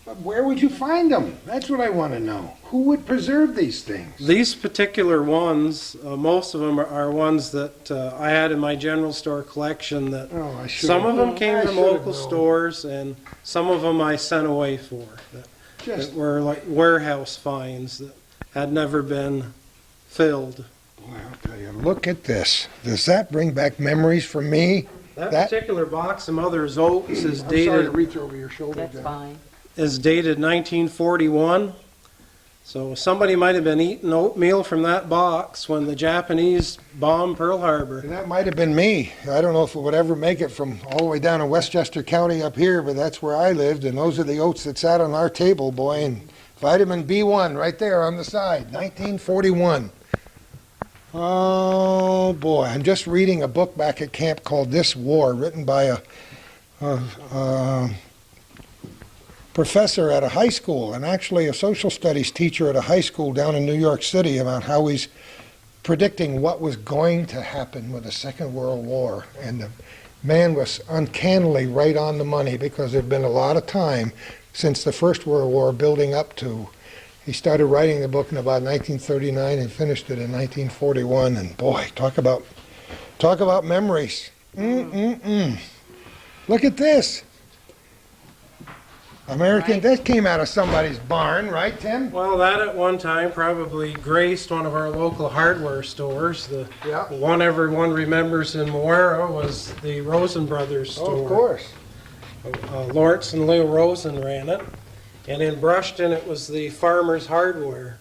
But where would you find them? That's what I want to know. Who would preserve these things? These particular ones, most of them are ones that I had in my general store collection. That Oh, I should some of them I came from should have local known. stores, and some of them I sent away for. Just, That were like warehouse finds that had never been filled. boy, I'll tell you, look at this. Does that bring back memories for me? That That- particular box of Mother's Oats is I'm sorry to dated reach over your shoulder. That's Jen. fine. 1941. So somebody might have been eating oatmeal from that box when the Japanese bombed Pearl Harbor. That might have been me. I don't know if it would ever make it from all the way down to Westchester County up here, but that's where I lived, and those are the oats that sat on our table, boy, and vitamin B1 right there on the side, 1941. Oh, boy. I'm just reading a book back at camp called This War, written by a professor at a high school, and actually a social studies teacher at a high school down in New York City, about how he's predicting what was going to happen with the Second World War. And the man was uncannily right on the money, because there'd been a lot of time since the First World War building up to. He started writing the book in about 1939 and finished it in 1941. And boy, talk about memories. Look at this. American, that came out of somebody's barn, right, Tim? Well, that at one time probably graced one of our local hardware stores. The Yeah. one everyone remembers in Moira was the Rosen Brothers store. Oh, of course. Lawrence and Leo Rosen ran it. And in Brushton, it was the Farmer's Hardware.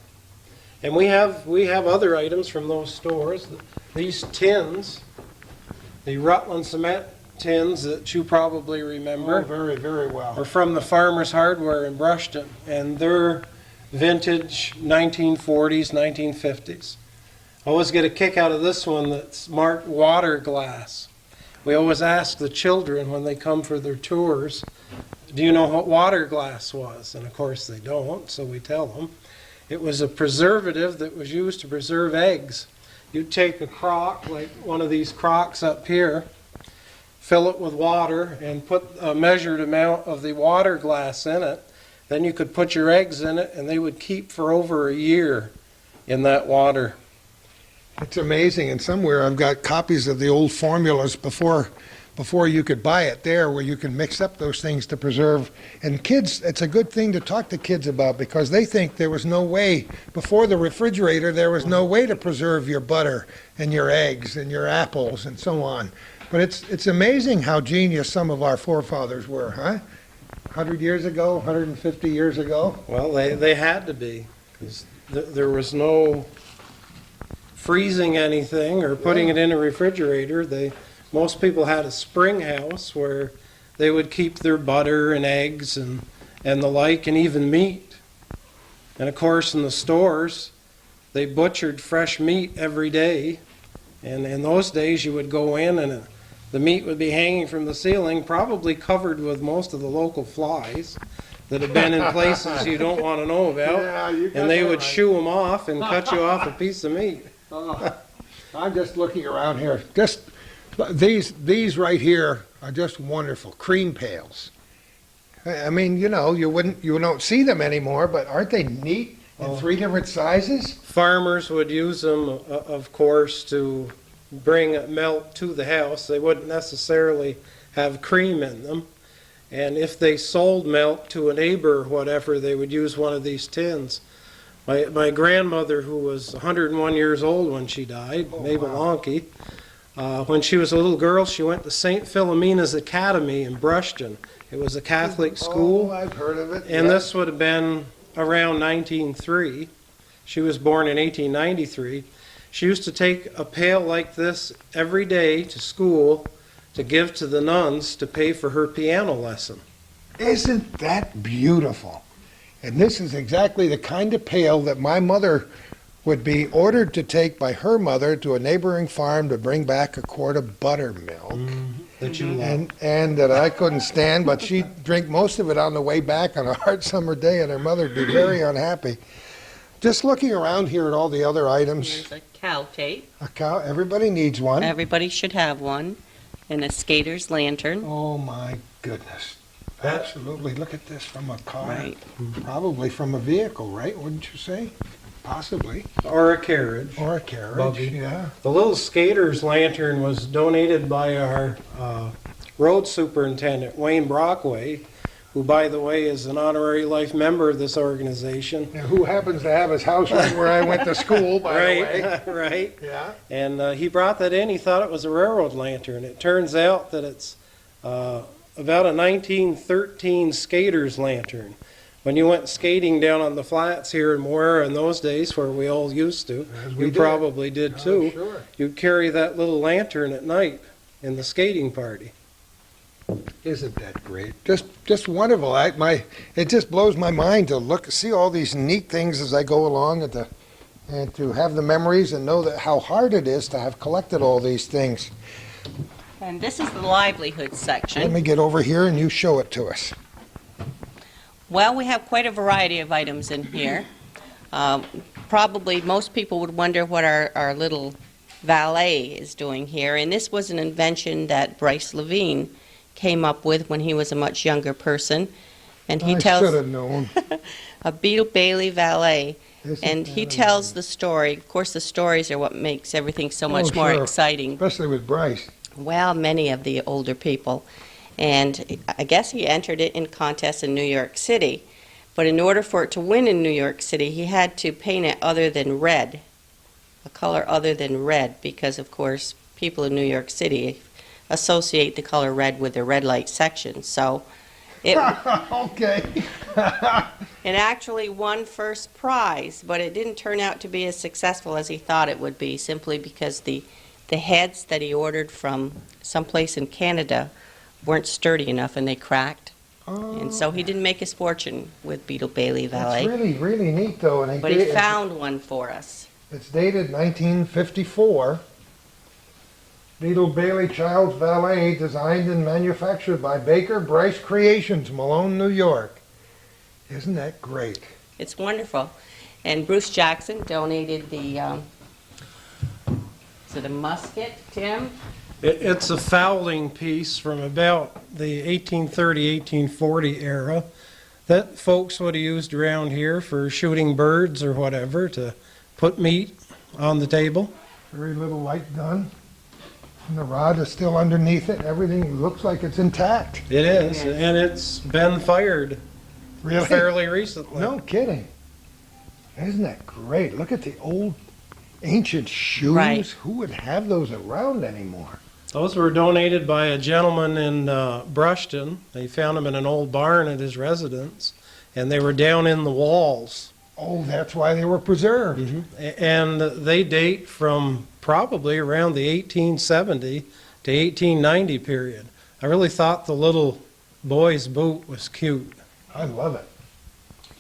And we have other items from those stores. These tins, the Rutland cement tins that you probably remember, Oh, very, very well. are from the Farmer's Hardware in Brushton. And they're vintage 1940s, 1950s. I always get a kick out of this one that's marked water glass. We always ask the children when they come for their tours, do you know what water glass was? And of course they don't, so we tell them. It was a preservative that was used to preserve eggs. You'd take a crock, like one of these crocks up here, fill it with water, and put a measured amount of the water glass in it. Then you could put your eggs in it, and they would keep for over a year in that water. It's amazing, and somewhere I've got copies of the old formulas before you could buy it there, where you can mix up those things to preserve. And kids, it's a good thing to talk to kids about, because they think there was no way, before the refrigerator, there was no way to preserve your butter and your eggs and your apples and so on. But it's amazing how genius some of our forefathers were, huh? 100 years ago, 150 years ago. Well, they had to be, because there was no freezing anything or putting it in a refrigerator. Most people had a spring house where they would keep their butter and eggs and the like, and even meat. And of course, in the stores, they butchered fresh meat every day. And in those days, you would go in and the meat would be hanging from the ceiling, probably covered with most of the local flies that have been in places you don't want to know about. Yeah, you got And they that would right. shoo them off and cut you off a piece of meat. I'm just looking around here. Just these right here are just wonderful. Cream pails. I mean, you don't see them anymore, but aren't they neat in 3 different sizes? Farmers would use them, of course, to bring milk to the house. They wouldn't necessarily have cream in them. And if they sold milk to a neighbor or whatever, they would use one of these tins. My grandmother, who was 101 years old when she died, Oh, Mabel wow. Lonke, When she was a little girl, she went to St. Philomena's Academy in Brushton. It was a Catholic school. Oh, I've heard of it. And yeah. this would have been around 1903. She was born in 1893. She used to take a pail like this every day to school to give to the nuns to pay for her piano lesson. Isn't that beautiful? And this is exactly the kind of pail that my mother would be ordered to take by her mother to a neighboring farm to bring back a quart of buttermilk. That you love. And that I couldn't stand, but she'd drink most of it on the way back on a hot summer day, and her mother'd be very unhappy. Just looking around here at all the other items, There's a cow tape. a cow, everybody needs one. Everybody should have one. And a skater's lantern. Oh my goodness. Absolutely. Look at this from a car. Right. Probably from a vehicle, right? Wouldn't you say? Possibly. Or a carriage. Or a carriage. Buggy. Yeah. The little skater's lantern was donated by our road superintendent, Wayne Brockway, who, by the way, is an honorary life member of this organization. Yeah, who happens to have his house right where I went to school, by the way. Right, right. Yeah. And he brought that in. He thought it was a railroad lantern. It turns out that it's about a 1913 skater's lantern. When you went skating down on the flats here in Moira in those days, where we all used to, As we you did. probably did Oh, too. sure. You'd carry that little lantern at night in the skating party. Isn't that great? Just wonderful. It just blows my mind to see all these neat things as I go along and to have the memories and know that how hard it is to have collected all these things. And this is the livelihood Let section. me get over here and you show it to us. Well, we have quite a variety of items in here. Probably most people would wonder what our little valet is doing here. And this was an invention that Bryce Levine came up with when he was a much younger person. And he I should tells have known. a Beetle Bailey valet. Isn't And he that tells the story. Of course, the stories are what makes everything so much Oh, more sure. exciting. Especially with Bryce. Well, many of the older people. And I guess he entered it in contests in New York City. But in order for it to win in New York City, he had to paint it other than red, a color other than red, because, of course, people in New York City associate the color red with the red light section. So it, Okay. it actually won first prize, but it didn't turn out to be as successful as he thought it would be, simply because the heads that he ordered from someplace in Canada weren't sturdy enough and they cracked. And so he didn't make his fortune with Beetle Bailey That's Valet. really, really neat though. And But he found one for us. It's dated 1954. Beetle Bailey Child's Valet, designed and manufactured by Baker Bryce Creations, Malone, New York. Isn't that great? It's wonderful. And Bruce Jackson donated the, is it a musket, Tim? It's a fowling piece from about the 1830, 1840 era that folks would have used around here for shooting birds or whatever to put meat on the table. Very little light gun. And the rod is still underneath it. Everything looks like it's intact. It is, and it's been fired Really? fairly recently. No kidding. Isn't that great? Look at the old ancient shoes. Right. Who would have those around anymore? Those were donated by a gentleman in Brushton. They found them in an old barn at his residence, and they were down in the walls. Oh, that's why they were preserved. And they date from probably around the 1870 to 1890 period. I really thought the little boy's boot was cute. I love it.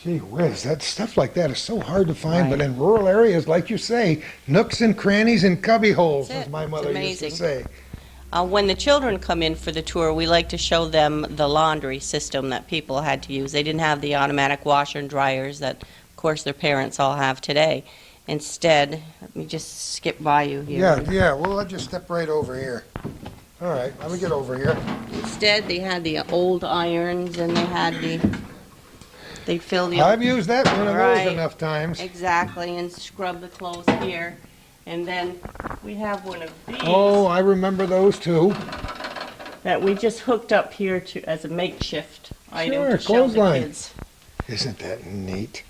Gee whiz, that stuff like that is so hard to find, but Right. in rural areas, like you say, nooks and crannies and cubby holes, That's as it. my It's mother used to amazing. say. When the children come in for the tour, we like to show them the laundry system that people had to use. They didn't have the automatic washer and dryers that, of course, their parents all have today. Instead, let me just skip by you here. Yeah, well, I'll just step right over here. All right, let me get over here. Instead, they had the old irons and they fill the I've used that one of Right. those enough times. exactly and scrub the clothes here. And then we have one of these Oh, I remember those too. that we just hooked up here to as a makeshift item Sure, to show the clothesline. kids. Isn't that neat?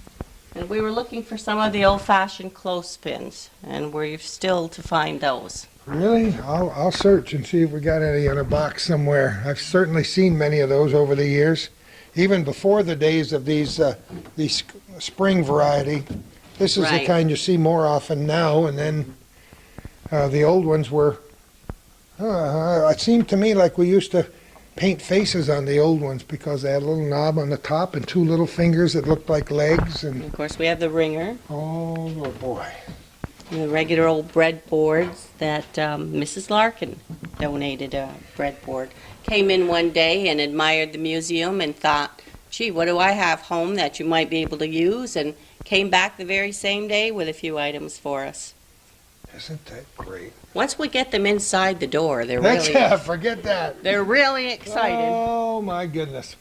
And we were looking for some of the old-fashioned clothespins, and we're still to find those. Really? I'll search and see if we got any in a box somewhere. I've certainly seen many of those over the years, even before the days of these spring variety. This is the Right. kind you see more often now, and then the old ones were. It seemed to me like we used to paint faces on the old ones because they had a little knob on the top and two little fingers that looked like legs. And Of course, we have the ringer, oh boy, the regular old breadboards that Mrs. Larkin donated a breadboard. Came in one day and admired the museum and thought, gee, what do I have home that you might be able to use? And came back the very same day with a few items for us. isn't that great? Once we get them inside the door, Forget that. they're really excited. Oh my goodness!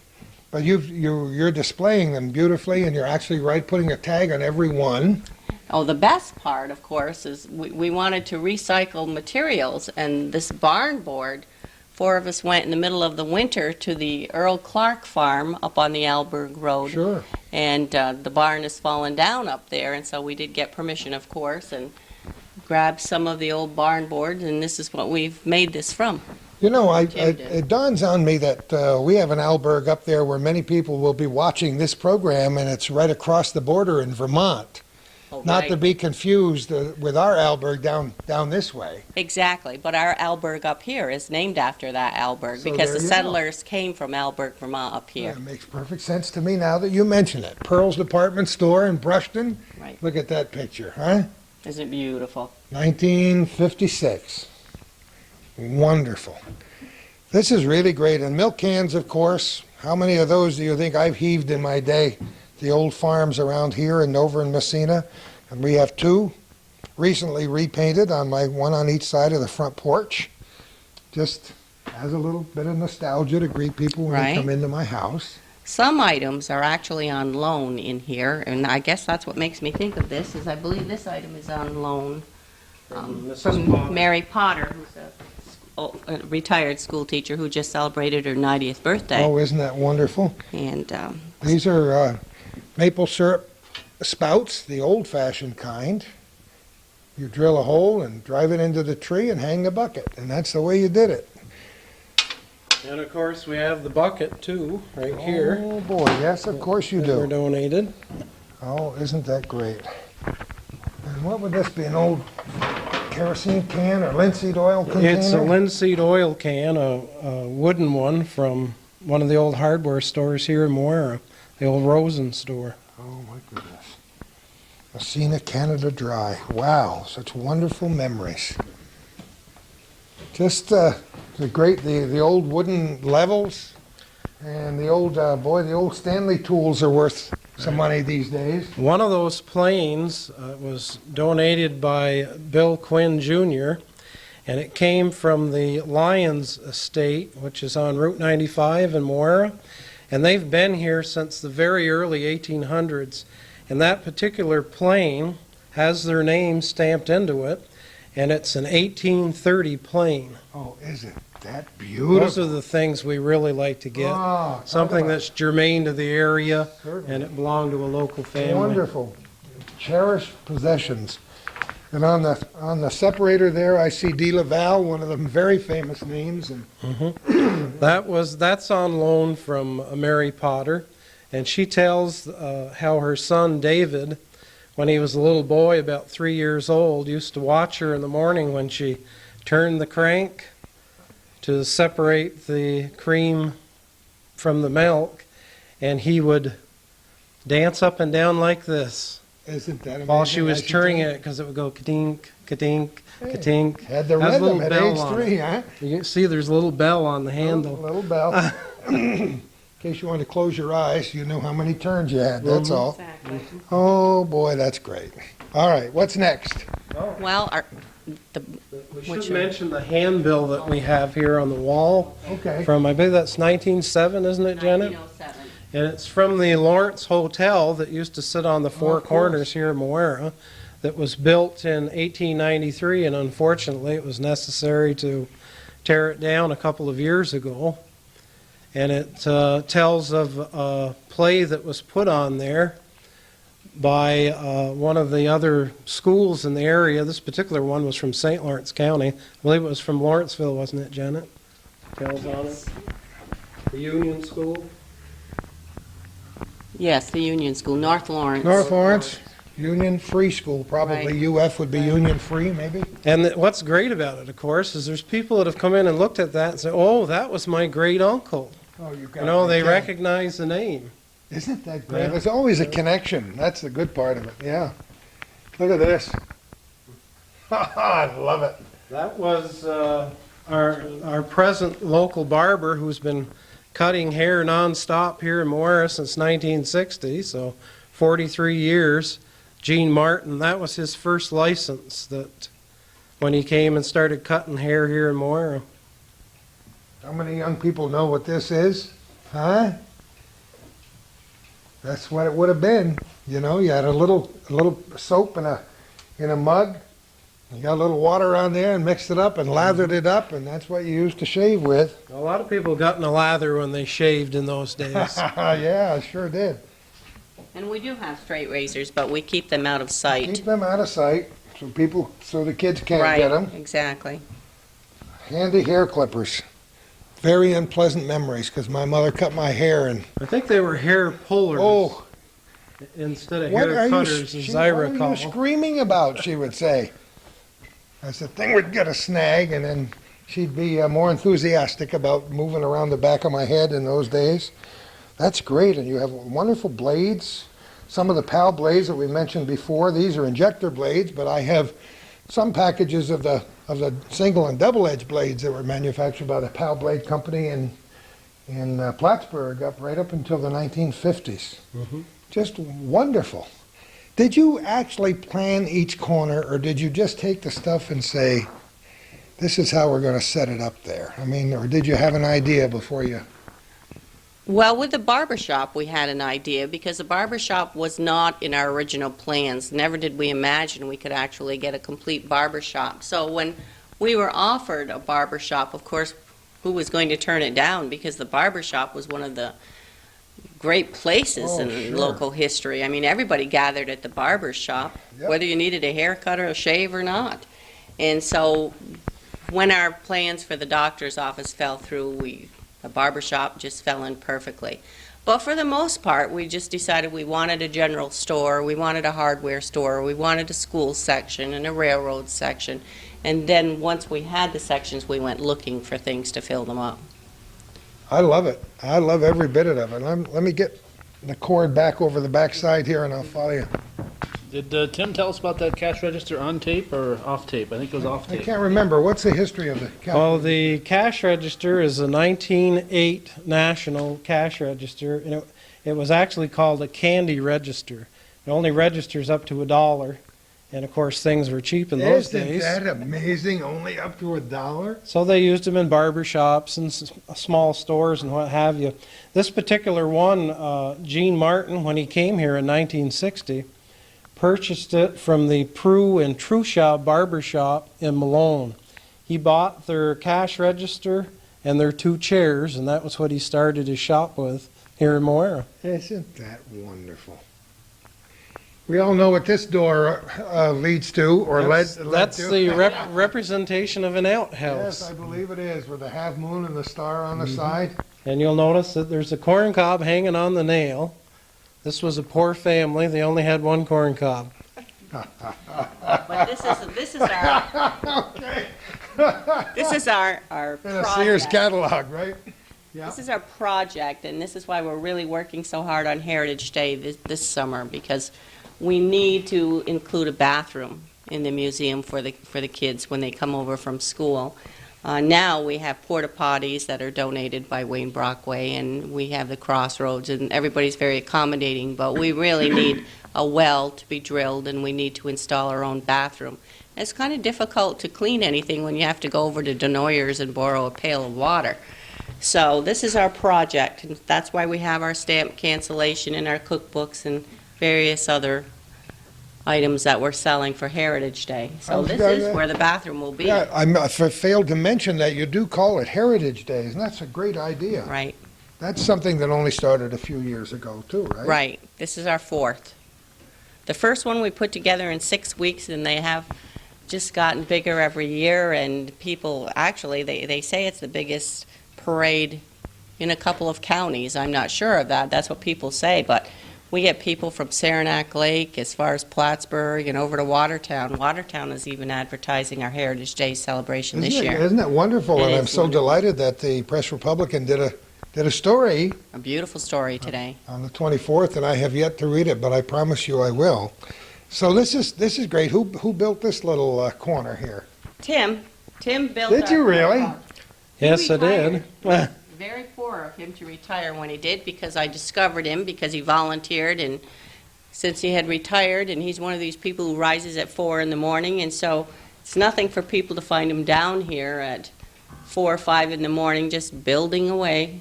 But you're displaying them beautifully, and you're actually putting a tag on every one. Oh, the best part, of course, is we wanted to recycle materials, and this barn board, 4 of us went in the middle of the winter to the Earl Clark farm up on the Alberg Road. Sure. And the barn has fallen down up there, and so we did get permission, of course, and grabbed some of the old barn boards, and this is what we've made this from. You know, Jim did. it dawns on me that we have an Alberg up there where many people will be watching this program, and it's right across the border in Vermont. Oh, Not right. to be confused with our Alberg down this way. Exactly, but our Alberg up here is named after that Alberg, So because there the you go. settlers came from Alberg, Vermont up here. That makes perfect sense to me now that you mention it. Pearl's Department Store in Brushton. Right. Look at that picture, huh? Isn't it beautiful? 1956. Wonderful. This is really great. And milk cans, of course. How many of those do you think I've heaved in my day? The old farms around here and over in Messina. And we have 2 recently repainted one on each side of the front porch. Just as a little bit of nostalgia to greet people when Right. they come into my house. Some items are actually on loan in here, and I guess that's what makes me think of this, is I believe this item is on loan Mrs. from Potter. Mary Potter, who's a retired school teacher who just celebrated her 90th birthday. Oh, isn't that wonderful? And These are maple syrup spouts, the old-fashioned kind. You drill a hole and drive it into the tree and hang the bucket, and that's the way you did it. And of course, we have the bucket too, right here. Oh, boy, yes, of course you that were do. donated. Oh, isn't that great? And what would this be, an old kerosene can or linseed oil container? It's a linseed oil can, a wooden one from one of the old hardware stores here in Moira, the old Rosen store. Oh, my goodness. Messina, Canada Dry. Wow, such wonderful memories. Just the old wooden levels and the old, the old Stanley tools are worth some money these days. One of those planes was donated by Bill Quinn Jr., and it came from the Lyons Estate, which is on Route 95 in Moira, and they've been here since the very early 1800s. And that particular plane has their name stamped into it, and it's an 1830 plane. Oh, is it that beautiful? Those are the things we really like to get. Ah, Something talk about- that's germane to the area, Certainly. and it belonged to a local family. Wonderful. Cherished possessions. And on the separator there, I see De La Val, one of the very famous names. And That's on loan from Mary Potter, and she tells how her son David, when he was a little boy about 3 years old, used to watch her in the morning when she turned the crank to separate the cream from the milk, and he would dance up and down like this isn't that amazing? while she was I should turning tell it, because it would go ka-dink, ka-dink, Hey. ka-tink. you. Had the Has a little rhythm at bell age on 3, huh? You can see there's a little bell on the handle. Little bell. In case you want to close your eyes, you knew how many turns you had, that's all. exactly. Oh, boy, that's great. All right, what's next? Well, We Which should one? mention the handbill that we have here on the wall Okay. from, I believe that's 1907, isn't it, Janet? 1907. And it's from the Lawrence Hotel that used to sit on the four of course. corners here in Moira, that was built in 1893, and unfortunately it was necessary to tear it down a couple of years ago. And it tells of a play that was put on there by one of the other schools in the area. This particular one was from St. Lawrence County. I believe it was from Lawrenceville, wasn't it, Janet? Tells on it. The Union School. Yes, the Union School, North Lawrence. North Lawrence, Union Free School, probably Right. UF would be Union Free, maybe? And what's great about it, of course, is there's people that have come in and looked at that and say, "Oh, that was my great uncle." Oh, you got You know, me they kidding. recognize the name. Isn't that great? Yeah. There's always a connection. That's the good part of it, yeah. Look at this. I love it. That was our present local barber who's been cutting hair nonstop here in Moira since 1960, so 43 years. Gene Martin, that was his first license that when he came and started cutting hair here in Moira. How many young people know what this is? Huh? That's what it would have been. You know, you had a little soap in a mug. You got a little water on there and mixed it up and lathered it up, and that's what you used to shave with. A lot of people got in a lather when they shaved in those days. Yeah, I sure did. And we do have straight razors, but we keep them out of sight. Keep them out of sight so the kids can't get them. Right, exactly. Handy hair clippers. Very unpleasant memories because my mother cut my hair and I think they were hair pullers oh, instead of what hair are you, cutters, as I what are recall. you screaming about? She would say. I said, thing would get a snag, and then she'd be more enthusiastic about moving around the back of my head in those days. That's great, and you have wonderful blades. Some of the PAL blades that we mentioned before, these are injector blades, but I have some packages of the single and double edge blades that were manufactured by the PAL Blade Company in Plattsburgh right up until the 1950s. Mhm. Just wonderful. Did you actually plan each corner, or did you just take the stuff and say, this is how we're going to set it up there? I mean, or did you have an idea before you? Well, with the barber shop, we had an idea because the barber shop was not in our original plans. Never did we imagine we could actually get a complete barber shop. So when we were offered a barber shop, of course, who was going to turn it down? Because the barber shop was one of the great places Oh, in sure. local history. I mean, everybody gathered at the barber shop, Yep. whether you needed a haircut or a shave or not. And so when our plans for the doctor's office fell through, the barber shop just fell in perfectly. But for the most part, we just decided we wanted a general store, we wanted a hardware store, we wanted a school section and a railroad section. And then once we had the sections, we went looking for things to fill them up. I love it. I love every bit of it. Let me get the cord back over the backside here, and I'll follow you. Did Tim tell us about that cash register on tape or off tape? I think it was off I tape. can't remember. What's the history of the Well, the cash register is a 1908 national cash register, and it was actually called a candy register. It only registers up to $1, and of course things were cheap in those Isn't days. that amazing? Only up to $1? So they used them in barber shops and small stores and what have you. This particular one, Gene Martin, when he came here in 1960, purchased it from the Prue and Trushaw barber shop in Malone. He bought their cash register and their 2 chairs, and that was what he started his shop with here in Moira. Isn't that wonderful? We all know what this door leads to, or led That's to. the representation of an Yes, outhouse. I believe it is, with the half moon and the star on the side. And you'll notice that there's a corn cob hanging on the nail. This was a poor family. They only had 1 corn cob. But this is our Okay. this is our In a Sears project. catalog, right? Yeah. This is our project, and this is why we're really working so hard on Heritage Day this summer, because we need to include a bathroom in the museum for the kids when they come over from school. Now we have porta potties that are donated by Wayne Brockway, and we have the crossroads, and everybody's very accommodating, but we really need a well to be drilled, and we need to install our own bathroom. It's kind of difficult to clean anything when you have to go over to Denoyers and borrow a pail of water. So this is our project, and that's why we have our stamp cancellation in our cookbooks and various other items that we're selling for Heritage Day. So this is where the bathroom will be. Yeah, I failed to mention that you do call it Heritage Day, and that's a great idea. Right, That's something that only started a few years ago, too, right? right. This is our 4th. the first one we put together in 6 weeks, and they have just gotten bigger every year, and people, actually, they say it's the biggest parade in a couple of counties. I'm not sure of that. That's what people say, but we get people from Saranac Lake, as far as Plattsburgh, and over to Watertown. Watertown is even advertising our Heritage Day celebration this year. Isn't that wonderful? It And is I'm so wonderful. delighted that the Press Republican did a story A beautiful story today. on the 24th, and I have yet to read it, but I promise you I will. So this is great. Who built this little corner here? Tim built Did you really? Yes, I did. Very poor of him to retire when he did, because I discovered him because he volunteered, and since he had retired, and he's one of these people who rises at 4 in the morning, and so it's nothing for people to find him down here at 4 or 5 in the morning just building away.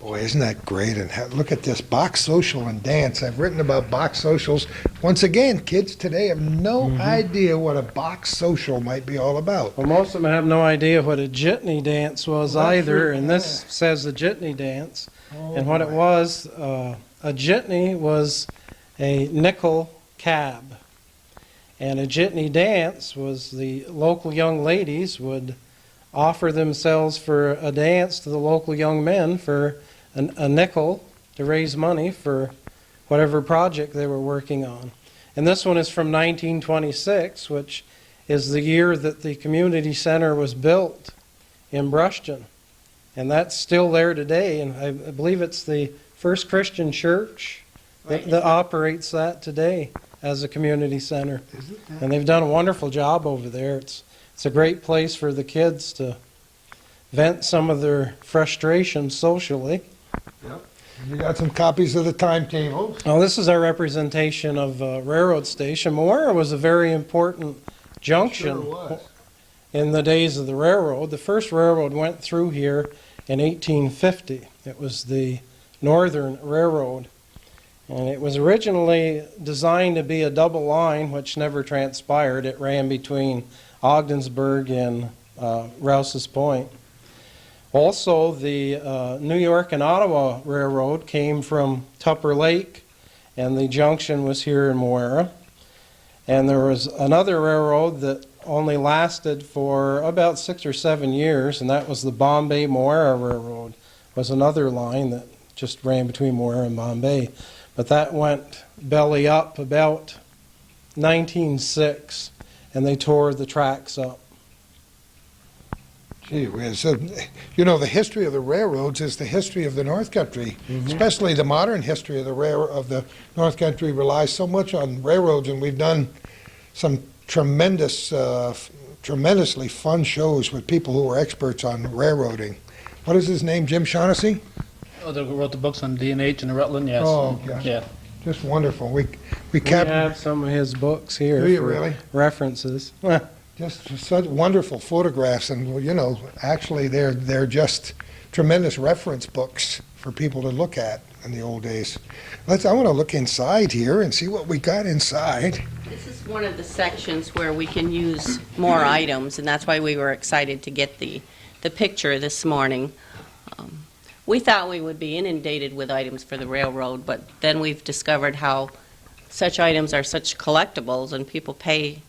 Boy, isn't that great? And look at this, box social and dance. I've written about box socials. Once again, kids today have no idea what a box social might be all about. Well, most of them have no idea what a jitney dance was Well, that's either, true, and this says a jitney dance. Oh, And what it boy. was, a jitney was a nickel cab. And a jitney dance was the local young ladies would offer themselves for a dance to the local young men for a nickel to raise money for whatever project they were working on. And this one is from 1926, which is the year that the community center was built in Brushton. And that's still there today, and I believe it's the First Christian Church that operates that today as a community center. And they've done a wonderful job over there. It's a great place for the kids to vent some of their frustrations socially. You got some copies of the timetables. Now, this is our representation of railroad station. Moira was a very important junction Sure was. in the days of the railroad. The first railroad went through here in 1850. It was the Northern Railroad. And it was originally designed to be a double line, which never transpired. It ran between Ogdensburg and Rouse's Point. Also, the New York and Ottawa Railroad came from Tupper Lake, and the junction was here in Moira. And there was another railroad that only lasted for about 6 or 7 years, and that was the Bombay-Moira Railroad. Was another line that just ran between Moira and Bombay. But that went belly up about 1906, and they tore the tracks up. Gee whiz. You know, the history of the railroads is the history of the North Country, especially the modern history of the North Country relies so much on railroads, and we've done some tremendously fun shows with people who are experts on railroading. What is his name, Jim Shaughnessy? Oh, they wrote the books on D&H and the Rutland, yes. Oh, gosh. Yeah. Just wonderful. We We kept have some of his books here. Do you for really? References. just such wonderful photographs, and you know, actually they're just tremendous reference books for people to look at in the old days. I want to look inside here and see what we got inside. This is one of the sections where we can use more items, and that's why we were excited to get the picture this morning. We thought we would be inundated with items for the railroad, but then we've discovered how such items are such collectibles, and people pay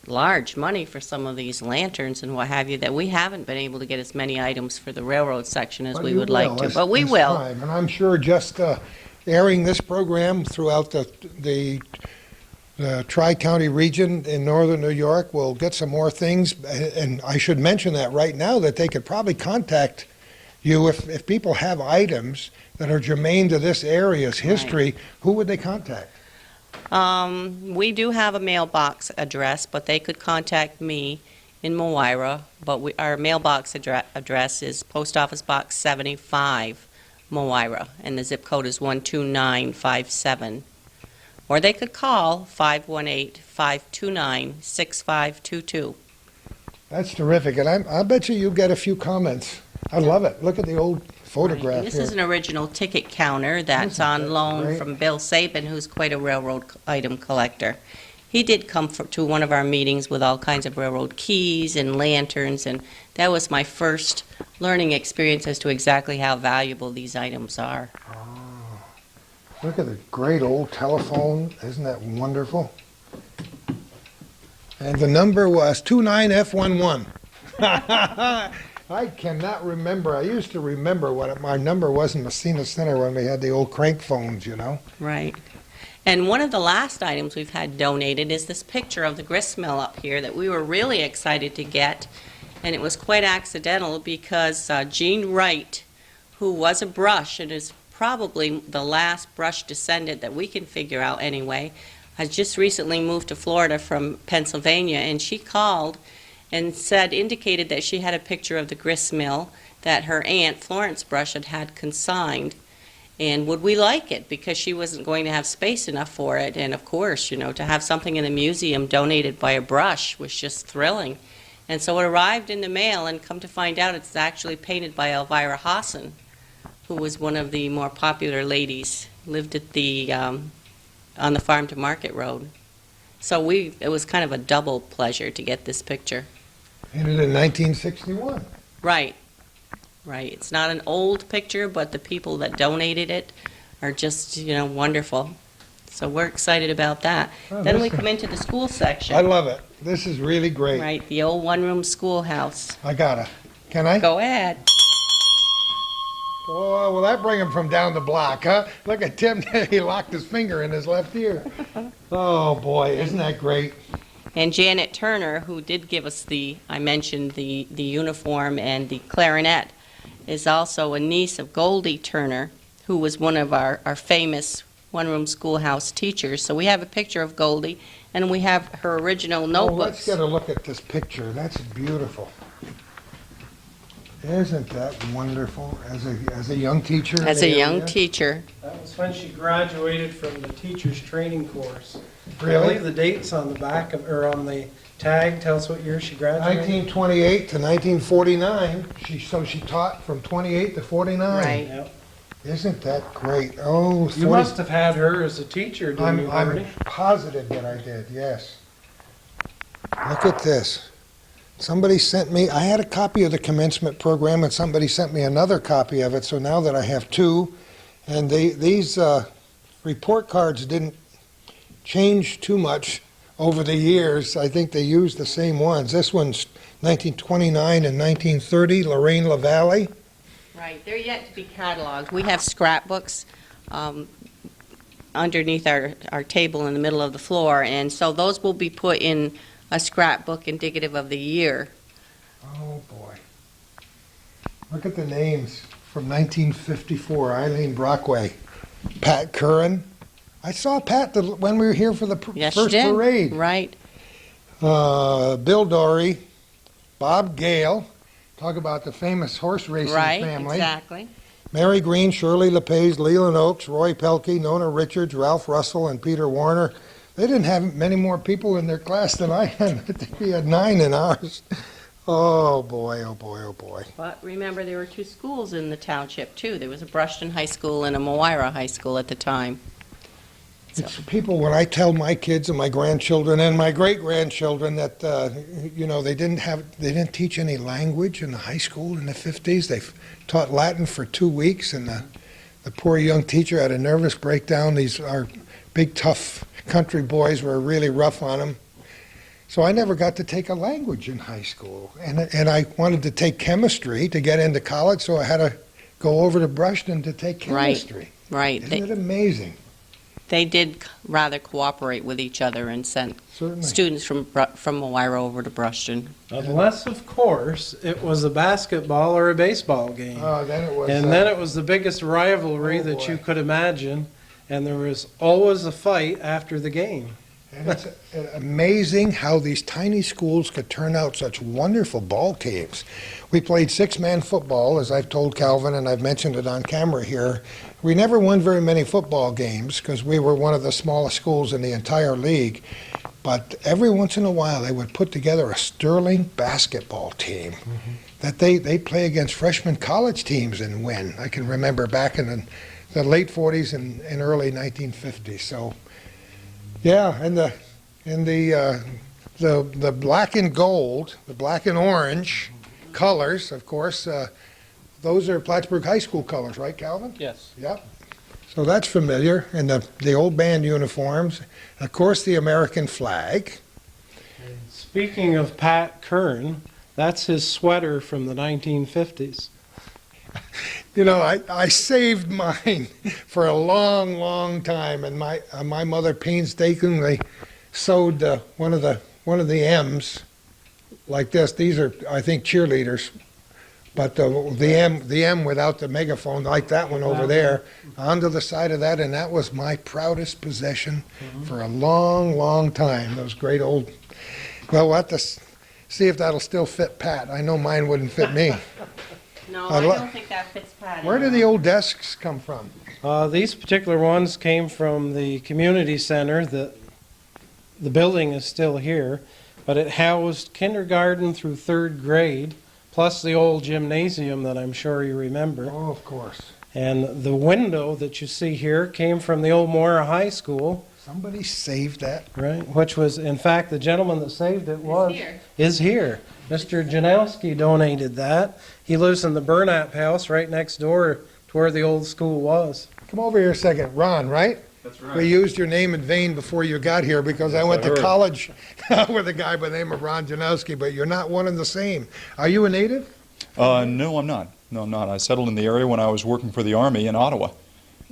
large money for some of these lanterns and what have you, that we haven't been able to get as many items for the railroad section as But we you would like will to. as- But we as will. time. And I'm sure just airing this program throughout the Tri-County region in northern New York will get some more things. And I should mention that right now, that they could probably contact you if people have items that are germane to this area's history. Who would they contact? We do have a mailbox address, but they could contact me in Moira. But our mailbox address is Post Office Box 75, Moira, and the zip code is 12957. Or they could call 518-529-6522. That's terrific. And I bet you get a few comments. I love it. Look at the old photograph And this here. is an original ticket counter that's Isn't that on loan great? from Bill Sabin, who's quite a railroad item collector. He did come to one of our meetings with all kinds of railroad keys and lanterns, and that was my first learning experience as to exactly how valuable these items are. Look at the great old telephone. Isn't that wonderful? And the number was 29F11. I cannot remember. I used to remember what my number was in Messina Center when we had the old crank phones, you know. Right. And one of the last items we've had donated is this picture of the grist mill up here that we were really excited to get. And it was quite accidental because Gene Wright, who was a brush and is probably the last brush descendant that we can figure out anyway, has just recently moved to Florida from Pennsylvania, and she called and indicated that she had a picture of the grist mill that her aunt, Florence Brush, had consigned. And would we like it? Because she wasn't going to have space enough for it. And of course, you know, to have something in the museum donated by a brush was just thrilling. And so it arrived in the mail, and come to find out it's actually painted by Elvira Hassan, who was one of the more popular ladies, lived at the on the Farm to Market Road. So it was kind of a double pleasure to get this picture. Painted in 1961. Right. Right. It's not an old picture, but the people that donated it are just, you know, wonderful. So we're excited about that. Oh, Then we listen. come into the school section. I love it. This is really great. Right, the old one-room schoolhouse. I gotta. Can I? Go ahead. Oh, will that bring him from down the block, huh? Look at Tim. He locked his finger in his left ear. Oh, boy. Isn't that great? And Janet Turner, who did give us I mentioned the uniform and the clarinet, is also a niece of Goldie Turner, who was one of our famous one-room schoolhouse teachers. So we have a picture of Goldie, and we have her original Oh, notebooks. let's get a look at this picture. That's beautiful. Isn't that wonderful? As a young teacher. in As the a young area? teacher. That was when she graduated from the teacher's training course. I Really? believe the date's on the back of, or on the tag. Tell us what year she graduated. 1928 to 1949. So she taught from 28 to 49. Right. Yep. Isn't that great? Oh, You must have had her as a teacher, didn't you, I'm Bertie? positive that I did, yes. Look at this. Somebody sent me, I had a copy of the commencement program, and somebody sent me another copy of it, so now that I have two, and these report cards didn't change too much over the years. I think they used the same ones. This one's 1929 and 1930, Lorraine LaValle. Right, they're yet to be cataloged. We have scrapbooks underneath our table in the middle of the floor, and so those will be put in a scrapbook indicative of the year. Oh, boy. Look at the names from 1954. Eileen Brockway, Pat Curran. I saw Pat when we were here for the Yes, you first did. parade. Right, Bill Dory, Bob Gale. Talk about the famous horse racing right, family. exactly. Mary Green, Shirley LePage, Leland Oakes, Roy Pelkey, Nona Richards, Ralph Russell, and Peter Warner. They didn't have many more people in their class than I had. I think we had 9 in ours. Oh, boy, oh, boy, oh, boy. But remember, there were 2 schools in the township, too. There was a Brushton High School and a Moira High School at the time. It's people, when I tell my kids and my grandchildren and my great-grandchildren that, they didn't teach any language in the high school in the 50s. They taught Latin for 2 weeks, and the poor young teacher had a nervous breakdown. Our big, tough country boys were really rough on him. So I never got to take a language in high school. And I wanted to take chemistry to get into college, so I had to go over to Brushton to take chemistry. Right. Isn't it amazing? They did rather cooperate with each other and sent Certainly. students from Moira over to Brushton. Unless, of course, it was a basketball or a baseball game. Oh, then it was. And then it was the biggest rivalry Oh, that boy. you could imagine, and there was always a fight after the game. And it's amazing how these tiny schools could turn out such wonderful ball teams. We played 6-man football, as I've told Calvin, and I've mentioned it on camera here. We never won very many football games because we were one of the smallest schools in the entire league. But every once in a while, they would put together a sterling basketball team that they play against freshman college teams and win. I can remember back in the late 40s and early 1950s. So. Yeah, and the black and gold, the black and orange colors, of course, those are Plattsburgh High School colors, right, Calvin? Yes. Yep. So that's familiar, and the old band uniforms, of course, the American flag. Speaking of Pat Kern, that's his sweater from the 1950s. You know, I saved mine for a long, long time, and my mother painstakingly sewed one of the M's like this. These are, I think, cheerleaders, but the M without the megaphone, like that one over there, onto the side of that, and that was my proudest possession for a long, long time. Those great old. Well, we'll have to see if that'll still fit Pat. I know mine wouldn't fit me. No, I I lo- don't think that fits Pat. Where do the old desks come from? These particular ones came from the community center. The building is still here, but it housed kindergarten through third grade, plus the old gymnasium that I'm sure you remember. Oh, of course. And the window that you see here came from the old Moira High School, Somebody saved that. right? Which was, in fact, the gentleman that saved it here. is here. Mr. Janowski donated that. He lives in the Burnap house right next door to where the old school was. Come over here a second. Ron, right? That's right. We used your name in vain before you got here because I went to college with a guy by the name of Ron Janowski, but you're not one and the same. Are you a native? No, I'm not. No, I'm not. I settled in the area when I was working for the Army in Ottawa.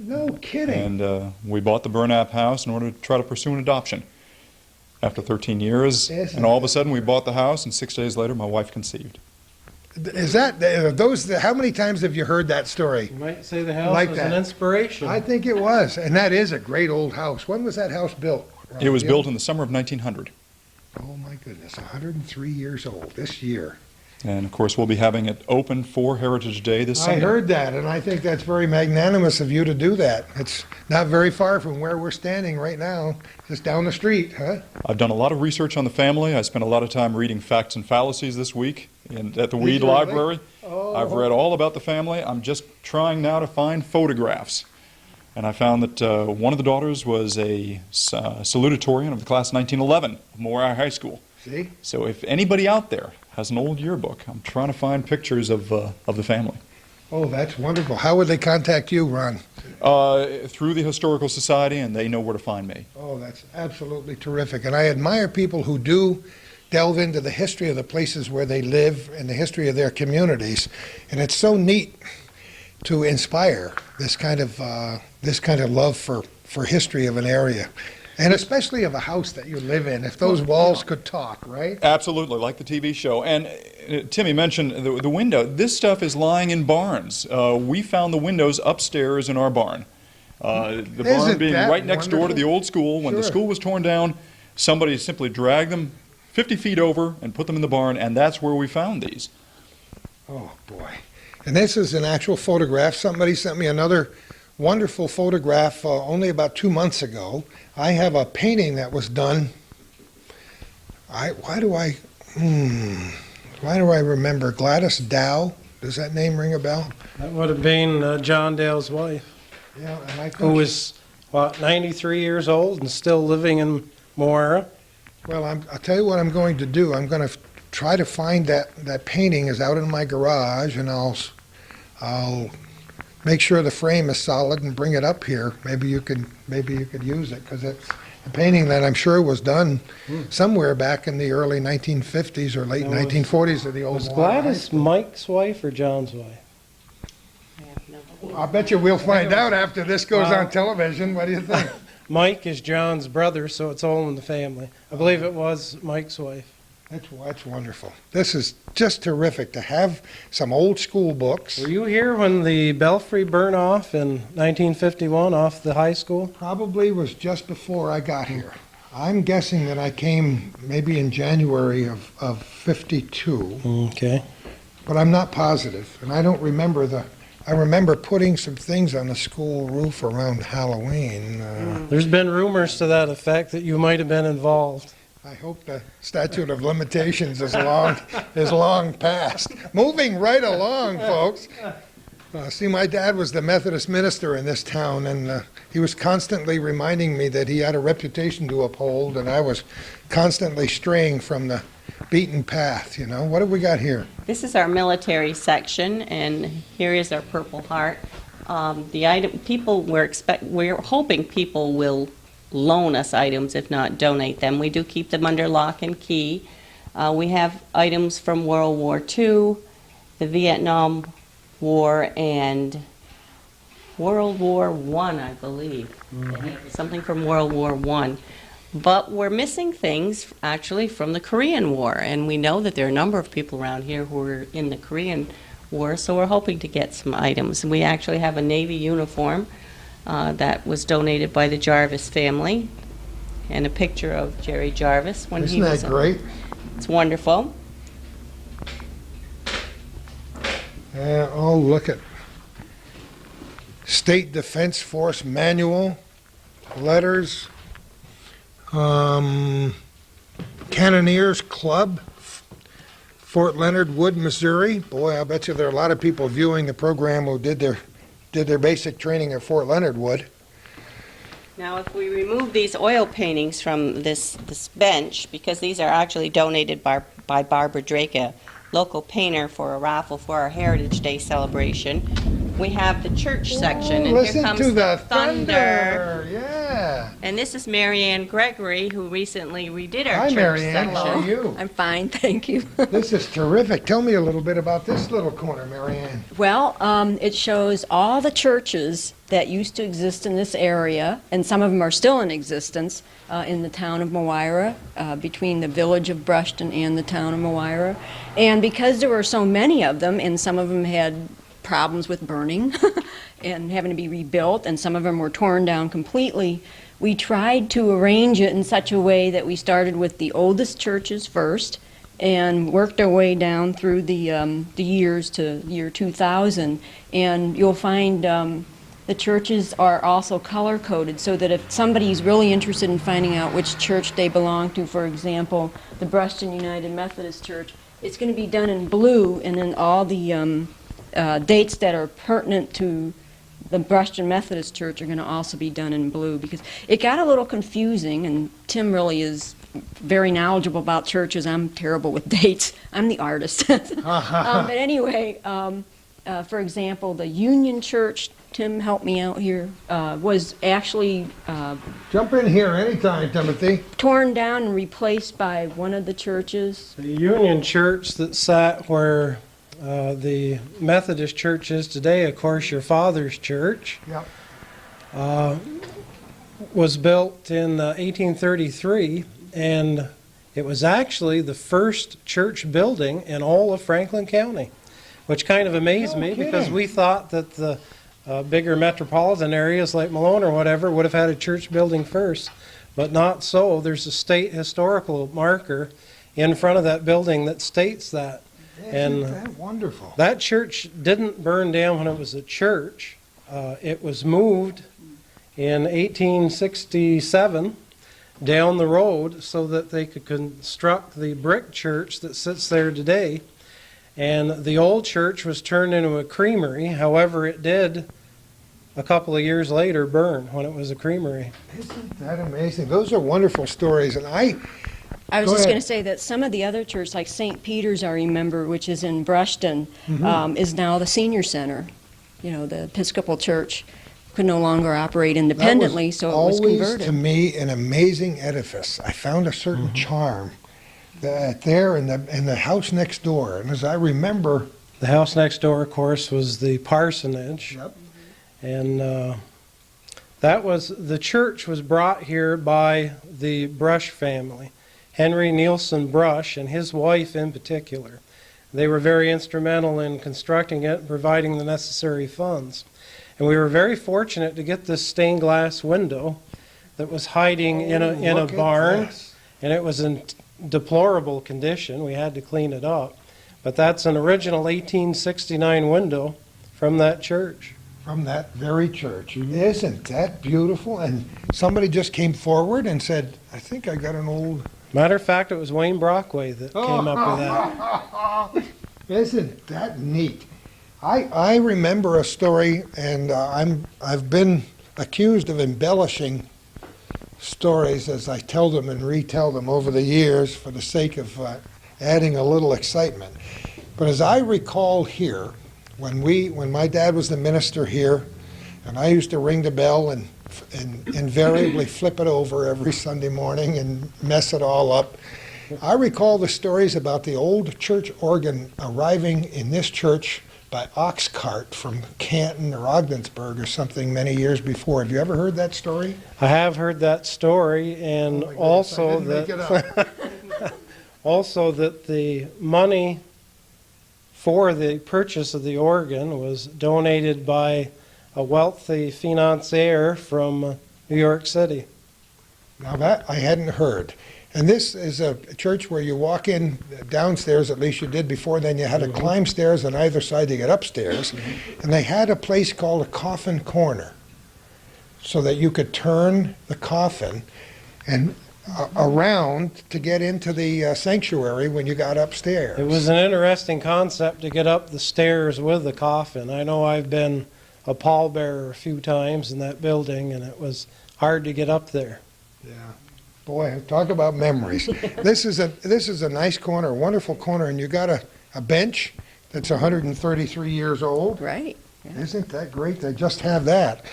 No kidding. And we bought the Burnap house in order to try to pursue an adoption. After 13 years, Isn't and all of a sudden we bought the house, and 6 days later my wife conceived. Is that, how many times have you heard that story? You might say the house Like was that. an inspiration. I think it was, and that is a great old house. When was that house built? Ron? It was You- built in the summer of 1900. Oh my goodness, 103 years old this year. And of course, we'll be having it open for Heritage Day this I Sunday. heard that, and I think that's very magnanimous of you to do that. It's not very far from where we're standing right now, just down the street, huh? I've done a lot of research on the family. I spent a lot of time reading Facts and Fallacies this week at the Did Weed you really? Library. I've read all about the family. I'm just trying now to find photographs. And I found that one of the daughters was a salutatorian of the class of 1911 of Moira High School. See? So if anybody out there has an old yearbook, I'm trying to find pictures of the family. Oh, that's wonderful. How would they contact you, Ron? Through the Historical Society, and they know where to find me. Oh, that's absolutely terrific. And I admire people who do delve into the history of the places where they live and the history of their communities. And it's so neat to inspire this kind of love for history of an area. And especially of a house that you live in, if those walls could talk, right? Absolutely, like the TV show. And Timmy mentioned the window. This stuff is lying in barns. We found the windows upstairs in our barn. The barn Isn't being that right next door to the wonderful? old school. When the Sure. school was torn down, somebody simply dragged them 50 feet over and put them in the barn, and that's where we found these. Oh, boy. And this is an actual photograph. Somebody sent me another wonderful photograph only about 2 months ago. I have a painting that was done. Why do I remember Gladys Dow? Does that name ring a bell? That would have been John Dale's wife, Yeah, and I who think, was, 93 years old and still living in Moira. well, I'll tell you what I'm going to do. I'm going to try to find that painting is out in my garage, and I'll make sure the frame is solid and bring it up here. Maybe you could use it, because it's a painting that I'm sure was done somewhere back in the early 1950s or late It was- 1940s of the old Was Moira Gladys Mike's wife or John's wife? I bet you we'll find out after this goes Wow. on television. What do you think? Mike is John's brother, so it's all in the family. I believe it was Mike's wife. That's wonderful. This is just terrific to have some old school books. Were you here when the belfry burned off in 1951 off the high school? Probably was just before I got here. I'm guessing that I came maybe in January of 52, Okay. but I'm not positive. And I don't remember I remember putting some things on the school roof around Halloween. There's been rumors to that effect that you might have been involved. I hope the statute of limitations is long past. Moving right along, folks. See, my dad was the Methodist minister in this town, and he was constantly reminding me that he had a reputation to uphold, and I was constantly straying from the beaten path, you know. What have we got here? This is our military section, and here is our Purple Heart. The item, we're hoping people will loan us items, if not donate them. We do keep them under lock and key. We have items from World War II, the Vietnam War, and World War I believe. Something from World War I. But we're missing things, actually, from the Korean War, and we know that there are a number of people around here who were in the Korean War, so we're hoping to get some items. We actually have a Navy uniform that was donated by the Jarvis family, and a picture of Jerry Jarvis when he was... Isn't that great? It's wonderful. Oh, look at State Defense Force Manual, letters, Cannoneers Club, Fort Leonard Wood, Missouri. Boy, I bet you there are a lot of people viewing the program who did their basic training at Fort Leonard Wood. Now, if we remove these oil paintings from this bench, because these are actually donated by Barbara Drake, a local painter, for a raffle for our Heritage Day celebration, we have the church section, and Listen here comes to the thunder. Yeah. And this is Marianne Gregory, who recently redid our Hi, church Marianne. How section. are you? I'm fine, thank you. This is terrific. Tell me a little bit about this little corner, Marianne. Well, it shows all the churches that used to exist in this area, and some of them are still in existence, in the town of Moira, between the village of Brushton and the town of Moira. And because there were so many of them, and some of them had problems with burning and having to be rebuilt, and some of them were torn down completely, we tried to arrange it in such a way that we started with the oldest churches first and worked our way down through the years to year 2000. And you'll find the churches are also color-coded, so that if somebody's really interested in finding out which church they belong to, for example, the Brushton United Methodist Church, it's going to be done in blue, and then all the dates that are pertinent to the Brushton Methodist Church are going to also be done in blue, because it got a little confusing, and Tim really is very knowledgeable about churches. I'm terrible with dates. I'm the artist. But anyway, for example, the Union Church, Tim, help me out here, was actually Jump in here anytime, Timothy. torn down and replaced by one of the churches. The Union Church that sat where the Methodist Church is today, of course, your father's church, Yep. was built in 1833, and it was actually the first church building in all of Franklin County, which kind of amazed No me kidding. because we thought that the bigger metropolitan areas like Malone or whatever would have had a church building first, but not so. There's a state historical marker in front of that building that states that. Isn't And that wonderful? that church didn't burn down when it was a church. It was moved in 1867 down the road so that they could construct the brick church that sits there today. And the old church was turned into a creamery. However, it did, a couple of years later, burn when it was a creamery. Isn't that amazing? Those are wonderful stories, and I was Go just ahead. going to say that some of the other churches, like St. Peter's, I remember, which is in Brushton, is now the senior center. You know, the Episcopal Church could no longer operate independently, so it was always, converted. to me, an amazing edifice. I found a certain charm there in the house next door, and as I remember, The house next door, of course, was the parsonage. Yep. And the church was brought here by the Brush family, Henry Nielsen Brush and his wife in particular. They were very instrumental in constructing it and providing the necessary funds. And we were very fortunate to get this stained glass window that was hiding in a look at barn, this. and it was in deplorable condition. We had to clean it up. But that's an original 1869 window from that church. From that very church. Isn't that beautiful? And somebody just came forward and said, I think I got an old... Matter of fact, it was Wayne Brockway that came up with that. Isn't that neat? I remember a story, and I've been accused of embellishing stories as I tell them and retell them over the years for the sake of adding a little excitement. But as I recall here, when my dad was the minister here, And I used to ring the bell and invariably flip it over every Sunday morning and mess it all up. I recall the stories about the old church organ arriving in this church by ox cart from Canton or Ogdensburg or something many years before. Have you ever heard that story? I have heard that story, and Oh my goodness, I also didn't make it up. also that the money for the purchase of the organ was donated by a wealthy financier from New York City. Now that I hadn't heard. And this is a church where you walk in downstairs, at least you did before then, you had to climb stairs on either side to get upstairs. And they had a place called a coffin corner so that you could turn the coffin and around to get into the sanctuary when you got upstairs. It was an interesting concept to get up the stairs with the coffin. I know I've been a pallbearer a few times in that building, and it was hard to get up there. Yeah. Boy, talk about memories. This is a nice corner, a wonderful corner, and you got a bench that's 133 years old. Right. Isn't that great to just have that?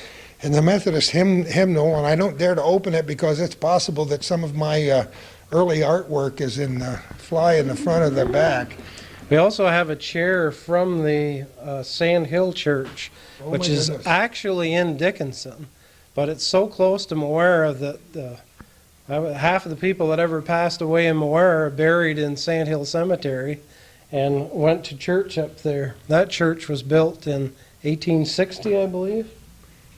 And the Methodist hymnal, and I don't dare to open it because it's possible that some of my early artwork is in the fly in the front of the back. We also have a chair from the Sand Hill Church, Oh, which my is goodness. actually in Dickinson, but it's so close to Moira that half of the people that ever passed away in Moira are buried in Sand Hill Cemetery and went to church up there. That church was built in 1860, I believe.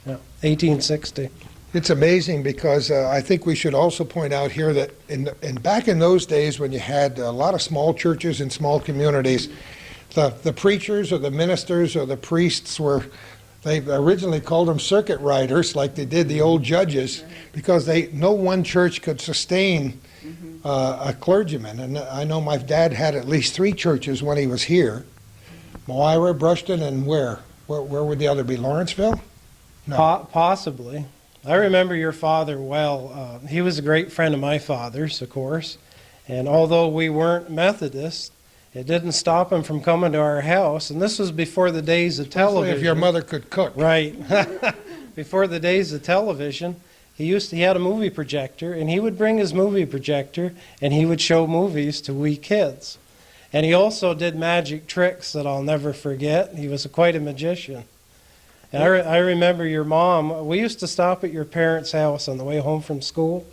Yeah, 1860. It's amazing because I think we should also point out here that back in those days when you had a lot of small churches and small communities, the preachers or the ministers or the priests they originally called them circuit riders like they did the old judges because no one church could sustain a clergyman. And I know my dad had at least 3 churches when he was here. Moira, Brushton, and where? Where would the other be? Lawrenceville? No. Possibly. I remember your father well. He was a great friend of my father's, of course. And although we weren't Methodists, it didn't stop him from coming to our house. And this was before the days of Especially television. if your mother could cook. Right. Before the days of television, he had a movie projector, and he would bring his movie projector, and he would show movies to we kids. And he also did magic tricks that I'll never forget. He was quite a magician. And I remember your mom, we used to stop at your parents' house on the way home from school.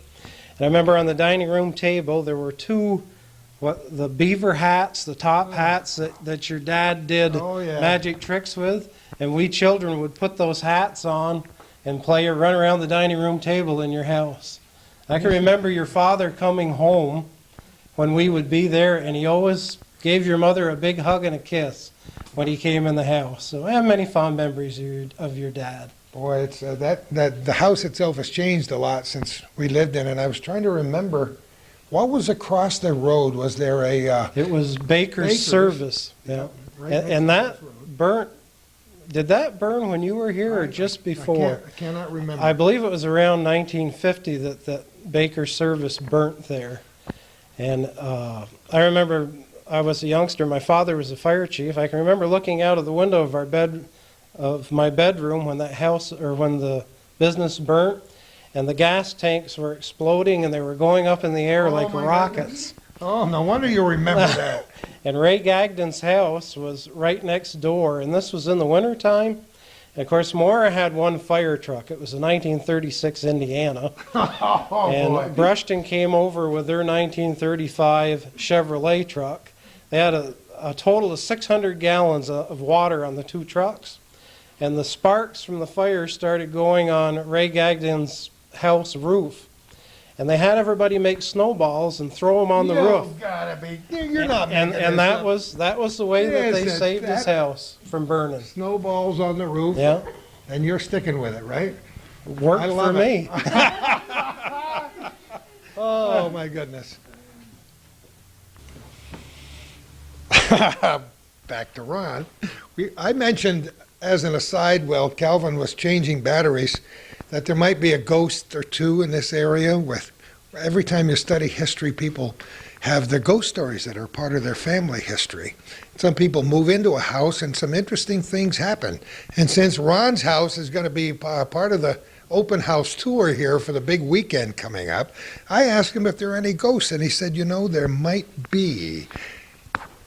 And I remember on the dining room table, there were 2, the beaver hats, the top hats that your dad did magic tricks with. And we children would put those hats on and play or run around the dining room table in your house. I can remember your father coming home when we would be there, and he always gave your mother a big hug and a kiss when he came in the house. So I have many fond memories of your dad. Boy, it's that the house itself has changed a lot since we lived in it. And I was trying to remember, what was across the road? Was there a... It was Baker's Service. Yeah. right next And to that this road. burnt. Did that burn when you were here or just before? I cannot remember. I believe it was around 1950 that Baker's Service burnt there. And I remember I was a youngster. My father was a fire chief. I can remember looking out of the window of my bedroom when when the business burnt, and the gas tanks were exploding and they were going up in the air like my rockets. Oh, no wonder you remember that. And Ray Gagdon's house was right next door, and this was in the wintertime. And of course, Moira had one fire truck. It was a 1936 Indiana. Oh, And boy. Brushton came over with their 1935 Chevrolet truck. They had a total of 600 gallons of water on the 2 trucks. And the sparks from the fire started going on Ray Gagdon's house roof. And they had everybody make snowballs and throw them on the roof. You've gotta be. You're not And making this that up. was the way that they Yes, saved his that- house from burning. Snowballs on the roof. Yeah, And you're sticking with it, right? worked I for love me. Oh, my goodness. Back to Ron. I mentioned as an aside, while Calvin was changing batteries, that there might be a ghost or 2 in this area. With every time you study history, people have their ghost stories that are part of their family history. Some people move into a house and some interesting things happen. And since Ron's house is going to be part of the open house tour here for the big weekend coming up, I asked him if there are any ghosts, and he said, there might be.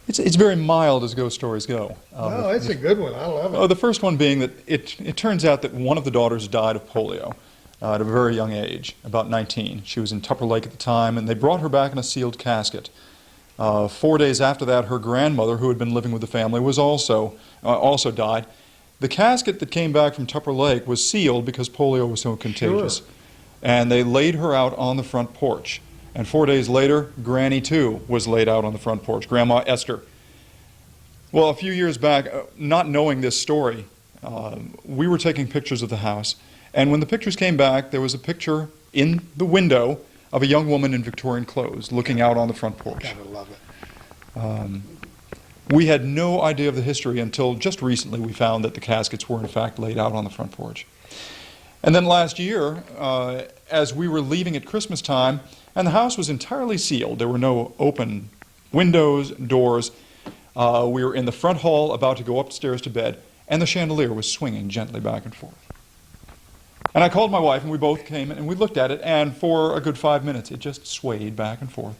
It's very mild as ghost stories go. Oh, it's a good one. I love it. The first one being that it turns out that one of the daughters died of polio at a very young age, about 19. She was in Tupper Lake at the time, and they brought her back in a sealed casket. 4 days after that, her grandmother, who had been living with the family, was also died. The casket that came back from Tupper Lake was sealed because polio was so contagious. Sure. And they laid her out on the front porch. And 4 days later, Granny, too, was laid out on the front porch, Grandma Esther. Well, a few years back, not knowing this story, we were taking pictures of the house. And when the pictures came back, there was a picture in the window of a young woman in Victorian clothes looking out on the front porch. Gotta love it. We had no idea of the history until just recently we found that the caskets were in fact laid out on the front porch. And then last year, as we were leaving at Christmas time, and the house was entirely sealed, there were no open windows, doors. We were in the front hall about to go upstairs to bed, and the chandelier was swinging gently back and forth. And I called my wife, and we both came in, and we looked at it, and for a good 5 minutes, it just swayed back and forth.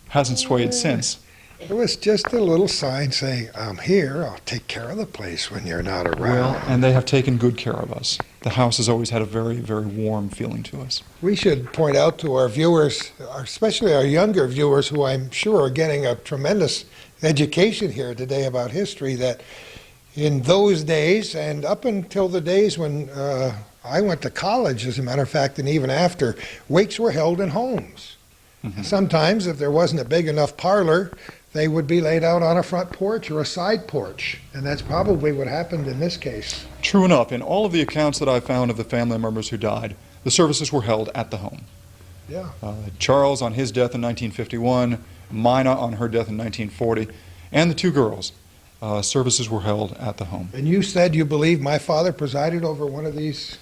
Hasn't swayed since. It was just a little sign saying, I'm here, I'll take care of the place when you're not around. Well, and they have taken good care of us. The house has always had a very, very warm feeling to us. We should point out to our viewers, especially our younger viewers, who I'm sure are getting a tremendous education here today about history, that in those days, and up until the days when I went to college, as a matter of fact, and even after, wakes were held in homes. Mm-hmm. Sometimes, if there wasn't a big enough parlor, they would be laid out on a front porch or a side porch, and that's probably what happened in this case. True enough, in all of the accounts that I found of the family members who died, the services were held at the home. Yeah. Charles on his death in 1951, Mina on her death in 1940, and the two girls, services were held at the home. And you said you believe my father presided over one of these?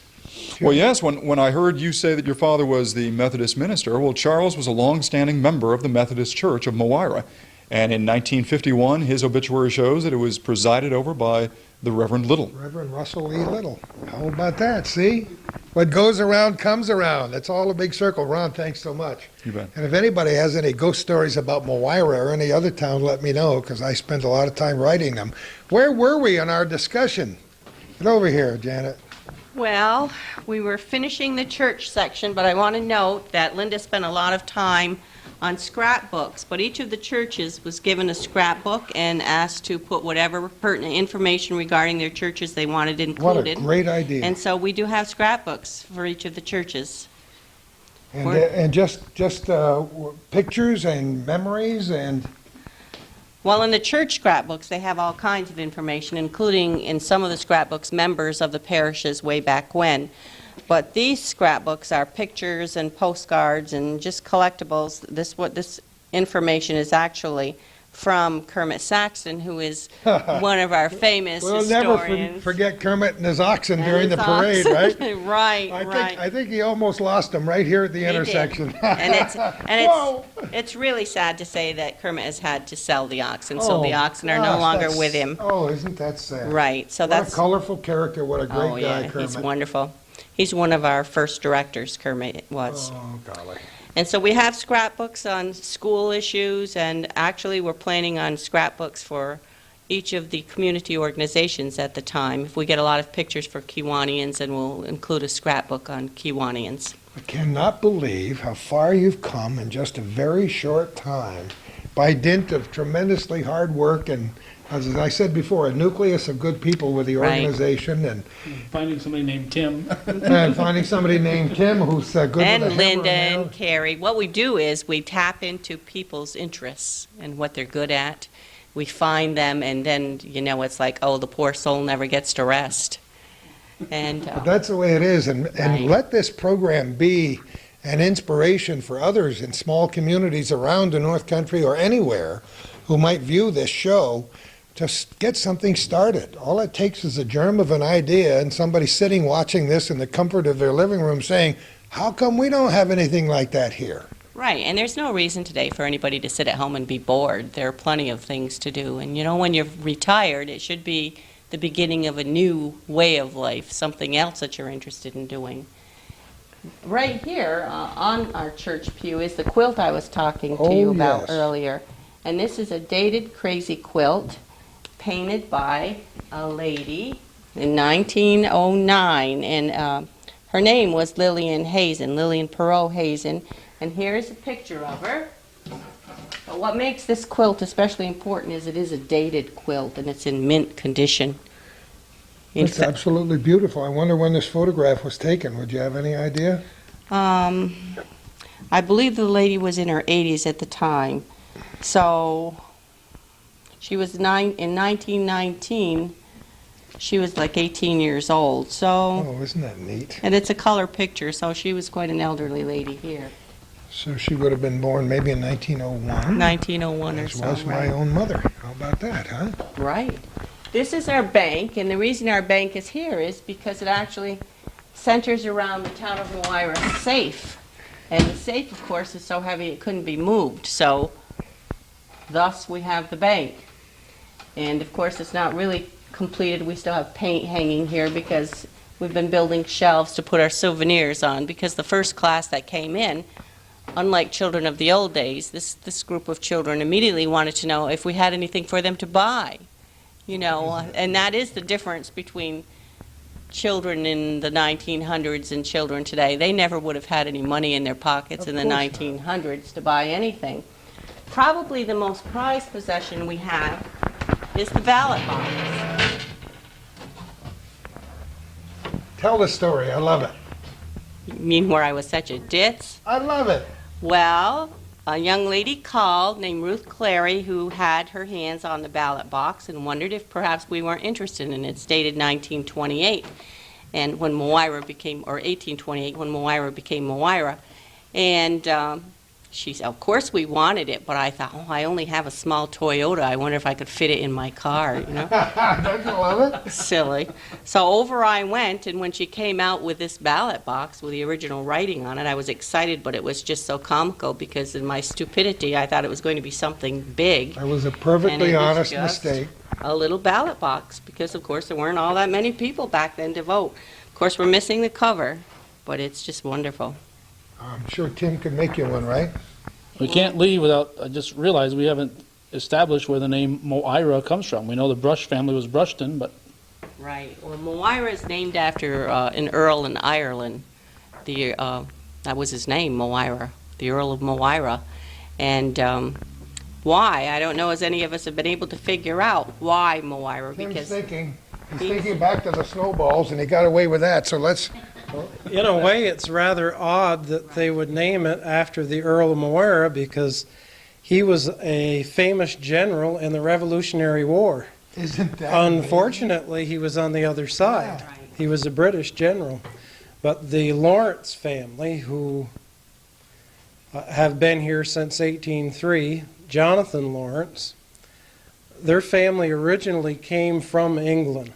Well, yes, when I heard you say that your father was the Methodist minister, well, Charles was a long-standing member of the Methodist Church of Moira. And in 1951, his obituary shows that it was presided over by the Reverend Little. Reverend Russell E. Little. How about that? See? What goes around comes around. That's all a big circle. Ron, thanks so much. You bet. And if anybody has any ghost stories about Moira or any other town, let me know, because I spent a lot of time writing them. Where were we in our discussion? Get over here, Janet. Well, we were finishing the church section, but I want to note that Linda spent a lot of time on scrapbooks, but each of the churches was given a scrapbook and asked to put whatever pertinent information regarding their churches they wanted included. What a great idea. And so we do have scrapbooks for each of the churches. And just pictures and memories and... Well, in the church scrapbooks, they have all kinds of information, including in some of the scrapbooks, members of the parishes way back when. But these scrapbooks are pictures and postcards and just collectibles. This information is actually from Kermit Saxton, who is one of our famous historians. We'll never forget Kermit and his oxen during the parade, right? Right, I think he almost lost them right here at the intersection. It's really sad to say that Kermit has had to sell the oxen, so the oxen are no longer with him. Oh, isn't that sad? Right, so what a colorful character, what a great guy, Kermit. He's wonderful. He's one of our first directors, Kermit was. Oh, golly. And so we have scrapbooks on school issues, and actually we're planning on scrapbooks for each of the community organizations at the time. If we get a lot of pictures for Kiwanians, then we'll include a scrapbook on Kiwanians. I cannot believe how far you've come in just a very short time by dint of tremendously hard work and, as I said before, a nucleus of good people with the organization, and finding somebody named Tim. and finding somebody named Tim who's good with a hammer and Linda nail. and Carrie. What we do is we tap into people's interests and what they're good at. We find them, and then, it's like, oh, the poor soul never gets to rest. And But that's the way it is, and let this program be an inspiration for others in small communities around the North Country or anywhere who might view this show. Just get something started. All it takes is a germ of an idea and somebody sitting watching this in the comfort of their living room saying, how come we don't have anything like that here? Right, and there's no reason today for anybody to sit at home and be bored. There are plenty of things to do. And, when you're retired, it should be the beginning of a new way of life, something else that you're interested in doing. Right here on our church pew is the quilt I was talking to you about yes. earlier. And this is a dated crazy quilt painted by a lady in 1909. And her name was Lillian Perot Hazen. And here's a picture of her. But what makes this quilt especially important is it is a dated quilt and it's in mint condition. It's absolutely beautiful. I wonder when this photograph was taken. Would you have any idea? I believe the lady was in her 80s at the time. So she was in 1919. She was like 18 years old. So, Oh, isn't that neat? and it's a color picture, so she was quite an elderly lady here. So she would have been born maybe in 1901. 1901 or As so. was my right. own mother. How about that, huh? Right. This is our bank, and the reason our bank is here is because it actually centers around the Town of Moira safe. And the safe, of course, is so heavy it couldn't be moved. So, thus we have the bank. And of course, it's not really completed. We still have paint hanging here because we've been building shelves to put our souvenirs on. Because the first class that came in, unlike children of the old days, this group of children immediately wanted to know if we had anything for them to buy. And that is the difference between children in the 1900s and children today. They never would have had any money in their pockets in the 1900s to buy anything. Probably the most prized possession we have is the ballot box. Tell the story. I love it. You mean where I was such a ditz? I love it. Well, a young lady called named Ruth Clary who had her hands on the ballot box and wondered if perhaps we weren't interested in it. It's dated 1928, and when Moira became, or 1828, when Moira became Moira. And she said, of course we wanted it, but I thought, I only have a small Toyota. I wonder if I could fit it in my car, Don't you love it? Silly. So over I went, and when she came out with this ballot box with the original writing on it, I was excited, but it was just so comical because in my stupidity, I thought it was going to be something big. That was a And perfectly it was honest just mistake. a little ballot box because, of course, there weren't all that many people back then to vote. Of course, we're missing the cover, but it's just wonderful. I'm sure Tim could make you one, right? We can't leave without, I just realized we haven't established where the name Moira comes from. We know the Brush family was Brushton, but Right. Well, Moira is named after an earl in Ireland. That was his name, Moira, the Earl of Moira. And why? I don't know as any of us have been able to figure out why Moira. Tim's thinking. He's thinking back to the snowballs, and he got away with that. So let's. In a way, it's rather odd that they would name it after the Earl of Moira because he was a famous general in the Revolutionary War. Isn't that amazing? Unfortunately, he was on the other side. Right. He was a British general. But the Lawrence family, who have been here since 1803, Jonathan Lawrence, their family originally came from England.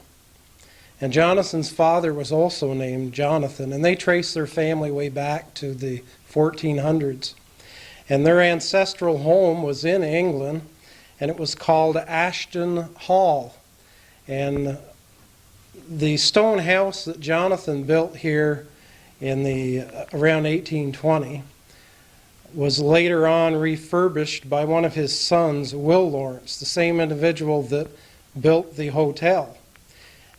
And Jonathan's father was also named Jonathan, and they trace their family way back to the 1400s. And their ancestral home was in England, and it was called Ashton Hall. And the stone house that Jonathan built here in the around 1820 was later on refurbished by one of his sons, Will Lawrence, the same individual that built the hotel.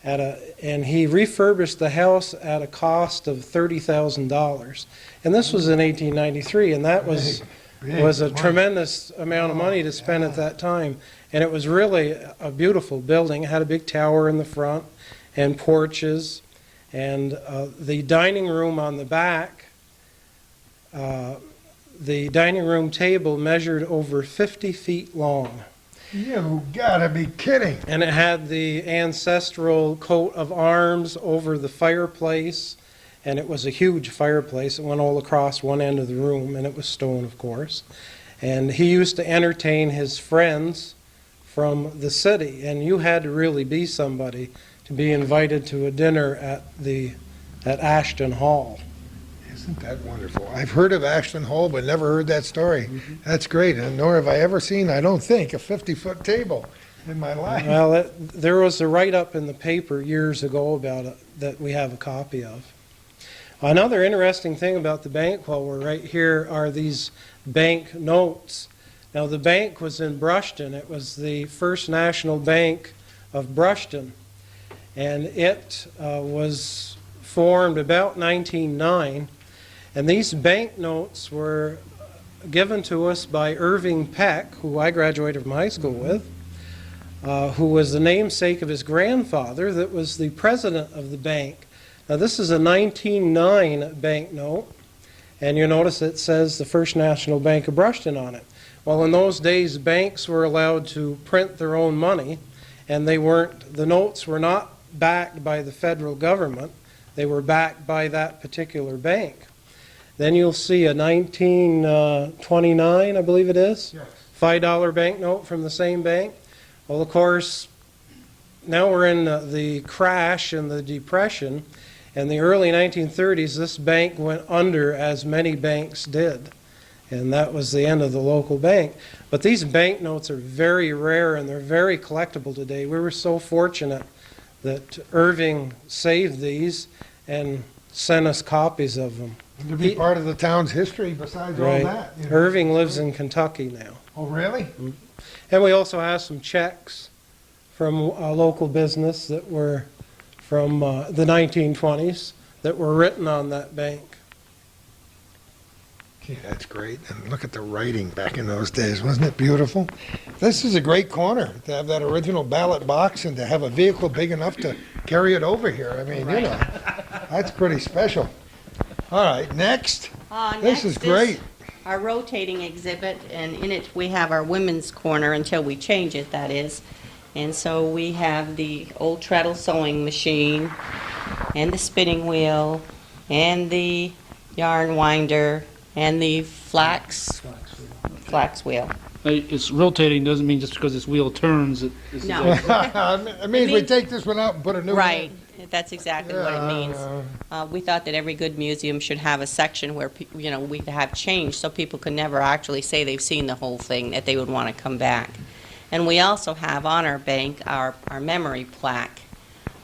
And he refurbished the house at a cost of $30,000. And this was in 1893, and that was a tremendous amount of money to spend at that time. And it was really a beautiful building. It had a big tower in the front and porches. And the dining room on the back, the dining room table measured over 50 feet long. You gotta be kidding. And it had the ancestral coat of arms over the fireplace, and it was a huge fireplace. It went all across one end of the room, and it was stone, of course. And he used to entertain his friends from the city, and you had to really be somebody to be invited to a dinner at Ashton Hall. Isn't that wonderful? I've heard of Ashton Hall, but never heard that story. That's great, and nor have I ever seen, I don't think, a 50-foot table in my life. Well, there was a write-up in the paper years ago about it that we have a copy of. Another interesting thing about the bank while we're right here are these bank notes. Now, the bank was in Brushton. It was the First National Bank of Brushton, and it was formed about 1909. And these bank notes were given to us by Irving Peck, who I graduated from high school with, who was the namesake of his grandfather that was the president of the bank. Now, this is a 1909 bank note, and you notice it says the First National Bank of Brushton on it. Well, in those days, banks were allowed to print their own money, and the notes were not backed by the federal government. They were backed by that particular bank. Then you'll see a 1929, I believe it is, Yes. $5 banknote from the same bank. Well, of course, now we're in the crash and the depression. In the early 1930s, this bank went under, as many banks did, and that was the end of the local bank. But these banknotes are very rare, and they're very collectible today. We were so fortunate that Irving saved these and sent us copies of them. To be part of the town's history besides all Right. that. You know. Irving lives in Kentucky now. Oh, really? And we also have some checks from a local business that were from the 1920s that were written on that bank. Gee, that's great. And look at the writing back in those days. Wasn't it beautiful? This is a great corner to have that original ballot box and to have a vehicle big enough to carry it over here. I mean, you know, that's pretty special. All right, next. This is great. Our rotating exhibit, and in it we have our women's corner until we change it, that is. And so we have the old treadle sewing machine, and the spinning wheel, and the yarn winder, and the flax wheel. It's rotating doesn't mean just because this wheel turns, it's No. I mean, if we take this one out and put a new one Right, in. that's exactly what it means. We thought that every good museum should have a section where, we have change, so people could never actually say they've seen the whole thing, that they would want to come back. And we also have on our bank our memory plaque.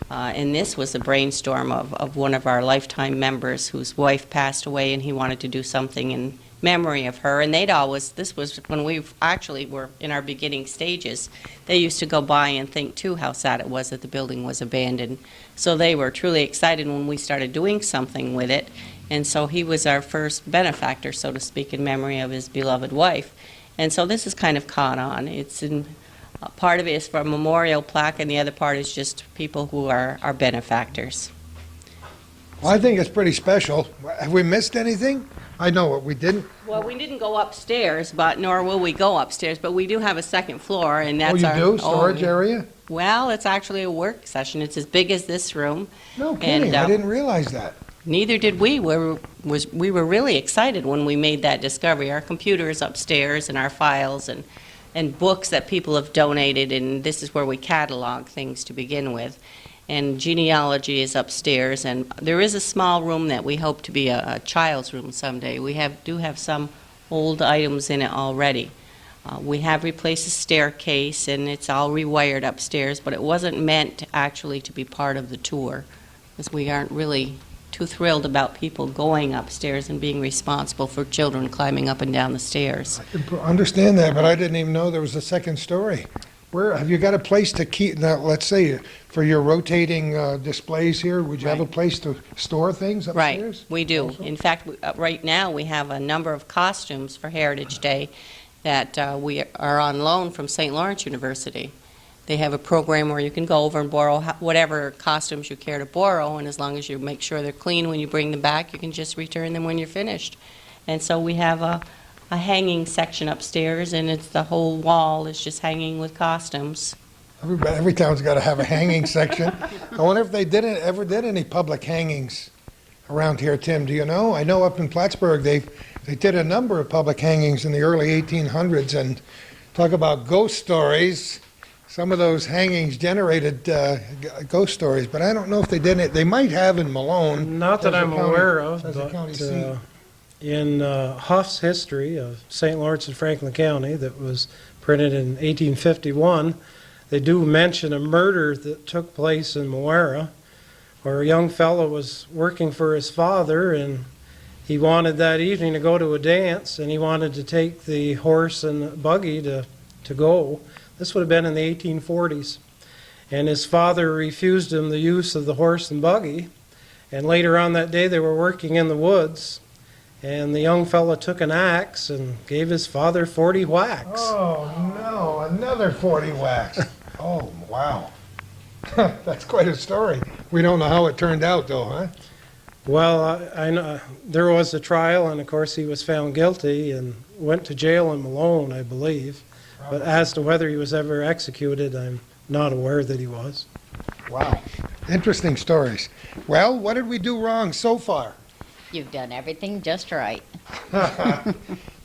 And this was a brainstorm of one of our lifetime members whose wife passed away, and he wanted to do something in memory of her. And this was when we actually were in our beginning stages. They used to go by and think, too, how sad it was that the building was abandoned. So they were truly excited when we started doing something with it. And so he was our first benefactor, so to speak, in memory of his beloved wife. And so this is kind of caught on. Part of it is for a memorial plaque, and the other part is just people who are our benefactors. Well, I think it's pretty special. Have we missed anything? I know what we didn't. Well, we didn't go upstairs, nor will we go upstairs, but we do have a second floor, and that's Oh, our... you do? Storage area? Well, it's actually a work session. It's as big as this room. No kidding. And, I didn't realize that. Neither did we. We were really excited when we made that discovery. Our computer is upstairs, and our files and books that people have donated, and this is where we catalog things to begin with. And genealogy is upstairs, and there is a small room that we hope to be a child's room someday. We do have some old items in it already. We have replaced the staircase, and it's all rewired upstairs, but it wasn't meant actually to be part of the tour, because we aren't really too thrilled about people going upstairs and being responsible for children climbing up and down the stairs. I can understand that, but I didn't even know there was a second story. Where have you got a place to keep? Now, let's say for your rotating displays here, would you have a Right. place to store things upstairs? Right, we do. also? In fact, right now, we have a number of costumes for Heritage Day that we are on loan from St. Lawrence University. They have a program where you can go over and borrow whatever costumes you care to borrow, and as long as you make sure they're clean when you bring them back, you can just return them when you're finished. And so we have a hanging section upstairs, and it's the whole wall is just hanging with costumes. Every town's got to have a hanging section. I wonder if they ever did any public hangings around here, Tim. Do you know? I know up in Plattsburgh they did a number of public hangings in the early 1800s, and talk about ghost stories. some of those hangings generated ghost stories, but I don't know if they did it. They might have in Malone. Not that as a I'm county- aware of, as a county but seat. in Huff's history of St. Lawrence and Franklin County that was printed in 1851, they do mention a murder that took place in Moira, where a young fellow was working for his father, and he wanted that evening to go to a dance, and he wanted to take the horse and buggy to go. This would have been in the 1840s. And his father refused him the use of the horse and buggy. And later on that day, they were working in the woods, and the young fellow took an axe and gave his father 40 whacks. Oh, no, another 40 whacks. Oh, wow. That's quite a story. We don't know how it turned out, though, huh? Well, I know there was a trial, and of course he was found guilty and went to jail in Malone, I believe. But as to whether he was ever executed, I'm not aware that he was. Wow. Interesting stories. Well, what did we do wrong so far? You've done everything just right.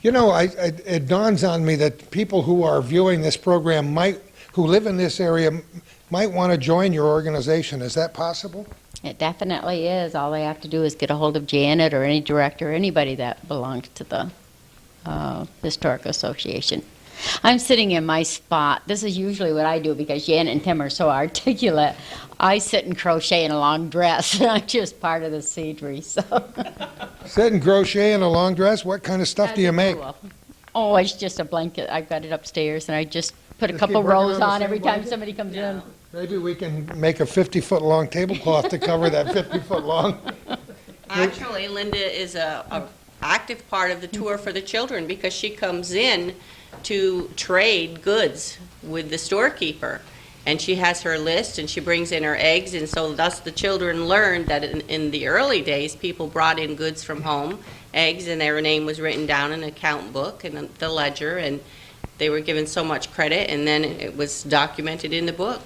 You know, it dawns on me that people who are viewing this program who live in this area might want to join your organization. Is that possible? It definitely is. All they have to do is get a hold of Janet or any director, anybody that belongs to the Historic Association. I'm sitting in my spot. This is usually what I do because Janet and Tim are so articulate. I sit and crochet in a long dress, and I'm just part of the scenery. So. Sit and crochet in a long dress? What kind of stuff do you make? Oh, it's just a blanket. I've got it upstairs, and I just put a Just couple keep working rows on the on same every time blanket? somebody comes in. Maybe we can make a 50-foot-long tablecloth to cover that 50-foot-long. Actually, Linda is a active part of the tour for the children because she comes in to trade goods with the storekeeper. And she has her list, and she brings in her eggs, and so thus the children learned that in the early days, people brought in goods from home, eggs, and their name was written down in an account book and the ledger, and they were given so much credit, and then it was documented in the book.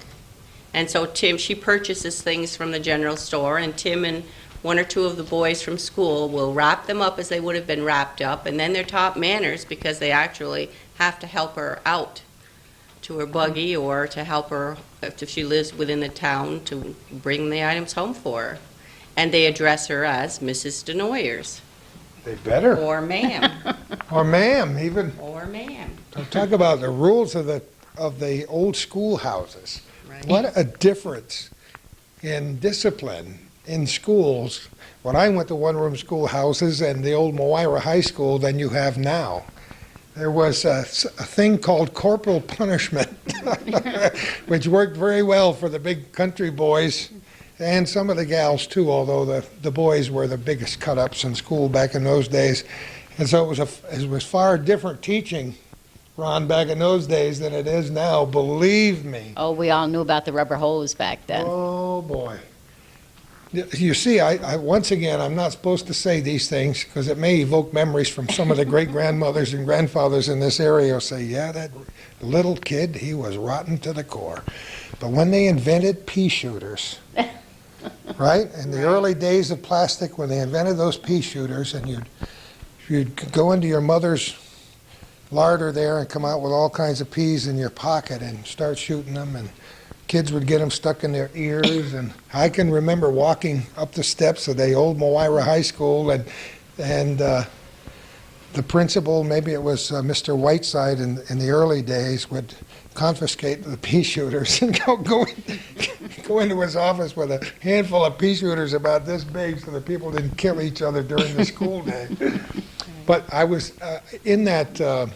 And so she purchases things from the general store, and Tim and one or two of the boys from school will wrap them up as they would have been wrapped up, and then they're taught manners because they actually have to help her out to her buggy or to help her, if she lives within the town, to bring the items home for her. And they address her as Mrs. DeNoyers, They better. or ma'am, Or ma'am, even. or ma'am. Talk about the rules of the old schoolhouses. Right. What a difference in discipline in schools when I went to one-room schoolhouses and the old Moira High School than you have now. There was a thing called corporal punishment, which worked very well for the big country boys and some of the gals too, although the boys were the biggest cut-ups in school back in those days. And so it was far different teaching, Ron, back in those days than it is now, believe me. Oh, we all knew about the rubber hose back then. Oh, boy. You see, I once again, I'm not supposed to say these things because it may evoke memories from some of the great-grandmothers and grandfathers in this area who say, yeah, that little kid, he was rotten to the core. But when they invented pea shooters, right? In the early days of plastic, when they invented those pea shooters, and you'd go into your mother's larder there and come out with all kinds of peas in your pocket and start shooting them, and kids would get them stuck in their ears. And I can remember walking up the steps of the old Moira High School, and the principal, maybe it was Mr. Whiteside in the early days, would confiscate the pea shooters and go into his office with a handful of pea shooters about this big so that people didn't kill each other during the school day. But I was in that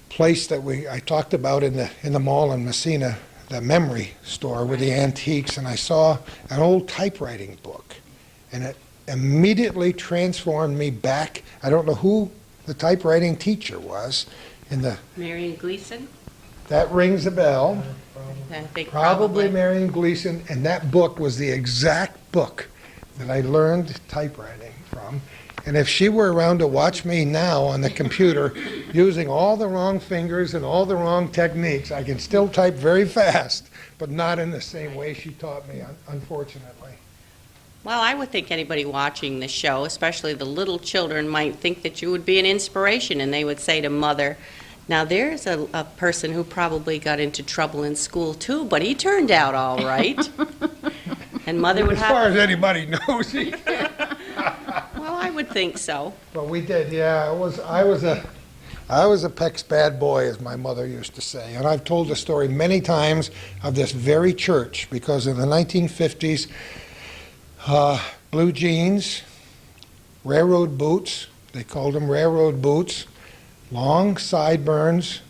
place that I talked about in the mall in Messina, the memory store with the antiques, and I saw an old typewriting book, and it immediately transformed me back. I don't know who the typewriting teacher was in the. Marion Gleason? That rings a bell. I think Probably Marion Gleason, and that book was the exact book that I learned typewriting from. And if she were around to watch me now on the computer using all the wrong fingers and all the wrong techniques, I can still type very fast, but not in the same way she taught me, unfortunately. Well, I would think anybody watching this show, especially the little children, might think that you would be an inspiration, and they would say to Mother, Now, there's a person who probably got into trouble in school too, but he turned out all right. And Mother would As far have, as anybody knows. well, I would think so. But we did, yeah. I was a Peck's bad boy, as my mother used to say. And I've told the story many times of this very church, because in the 1950s, blue jeans, railroad boots, they called them railroad boots, long sideburns,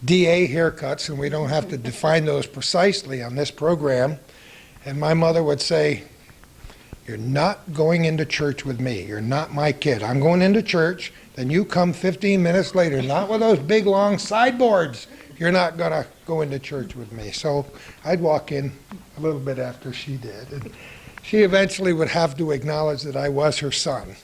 DA haircuts, and we don't have to define those precisely on this program. And my mother would say, "You're not going into church with me. You're not my kid. I'm going into church, then you come 15 minutes later, not with those big long sideboards. You're not going to go into church with me." So I'd walk in a little bit after she did. And she eventually would have to acknowledge that I was her son.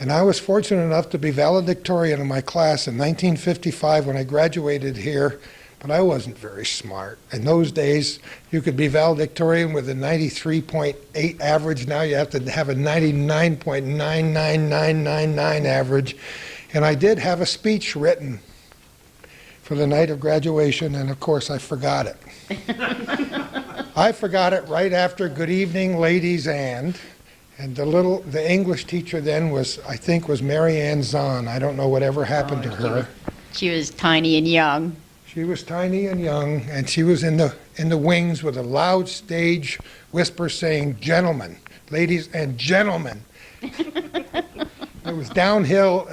And I was fortunate enough to be valedictorian in my class in 1955 when I graduated here, but I wasn't very smart. In those days, you could be valedictorian with a 93.8 average. Now you have to have a 99.99999 average. And I did have a speech written for the night of graduation, and of course I forgot it. I forgot it right after "Good evening, ladies and..." And the English teacher then was Mary Ann Zahn. I don't know whatever happened to her. She was tiny and young. She was tiny and young, and she was in the wings with a loud stage whisper saying, "Gentlemen, ladies and gentlemen." It was downhill.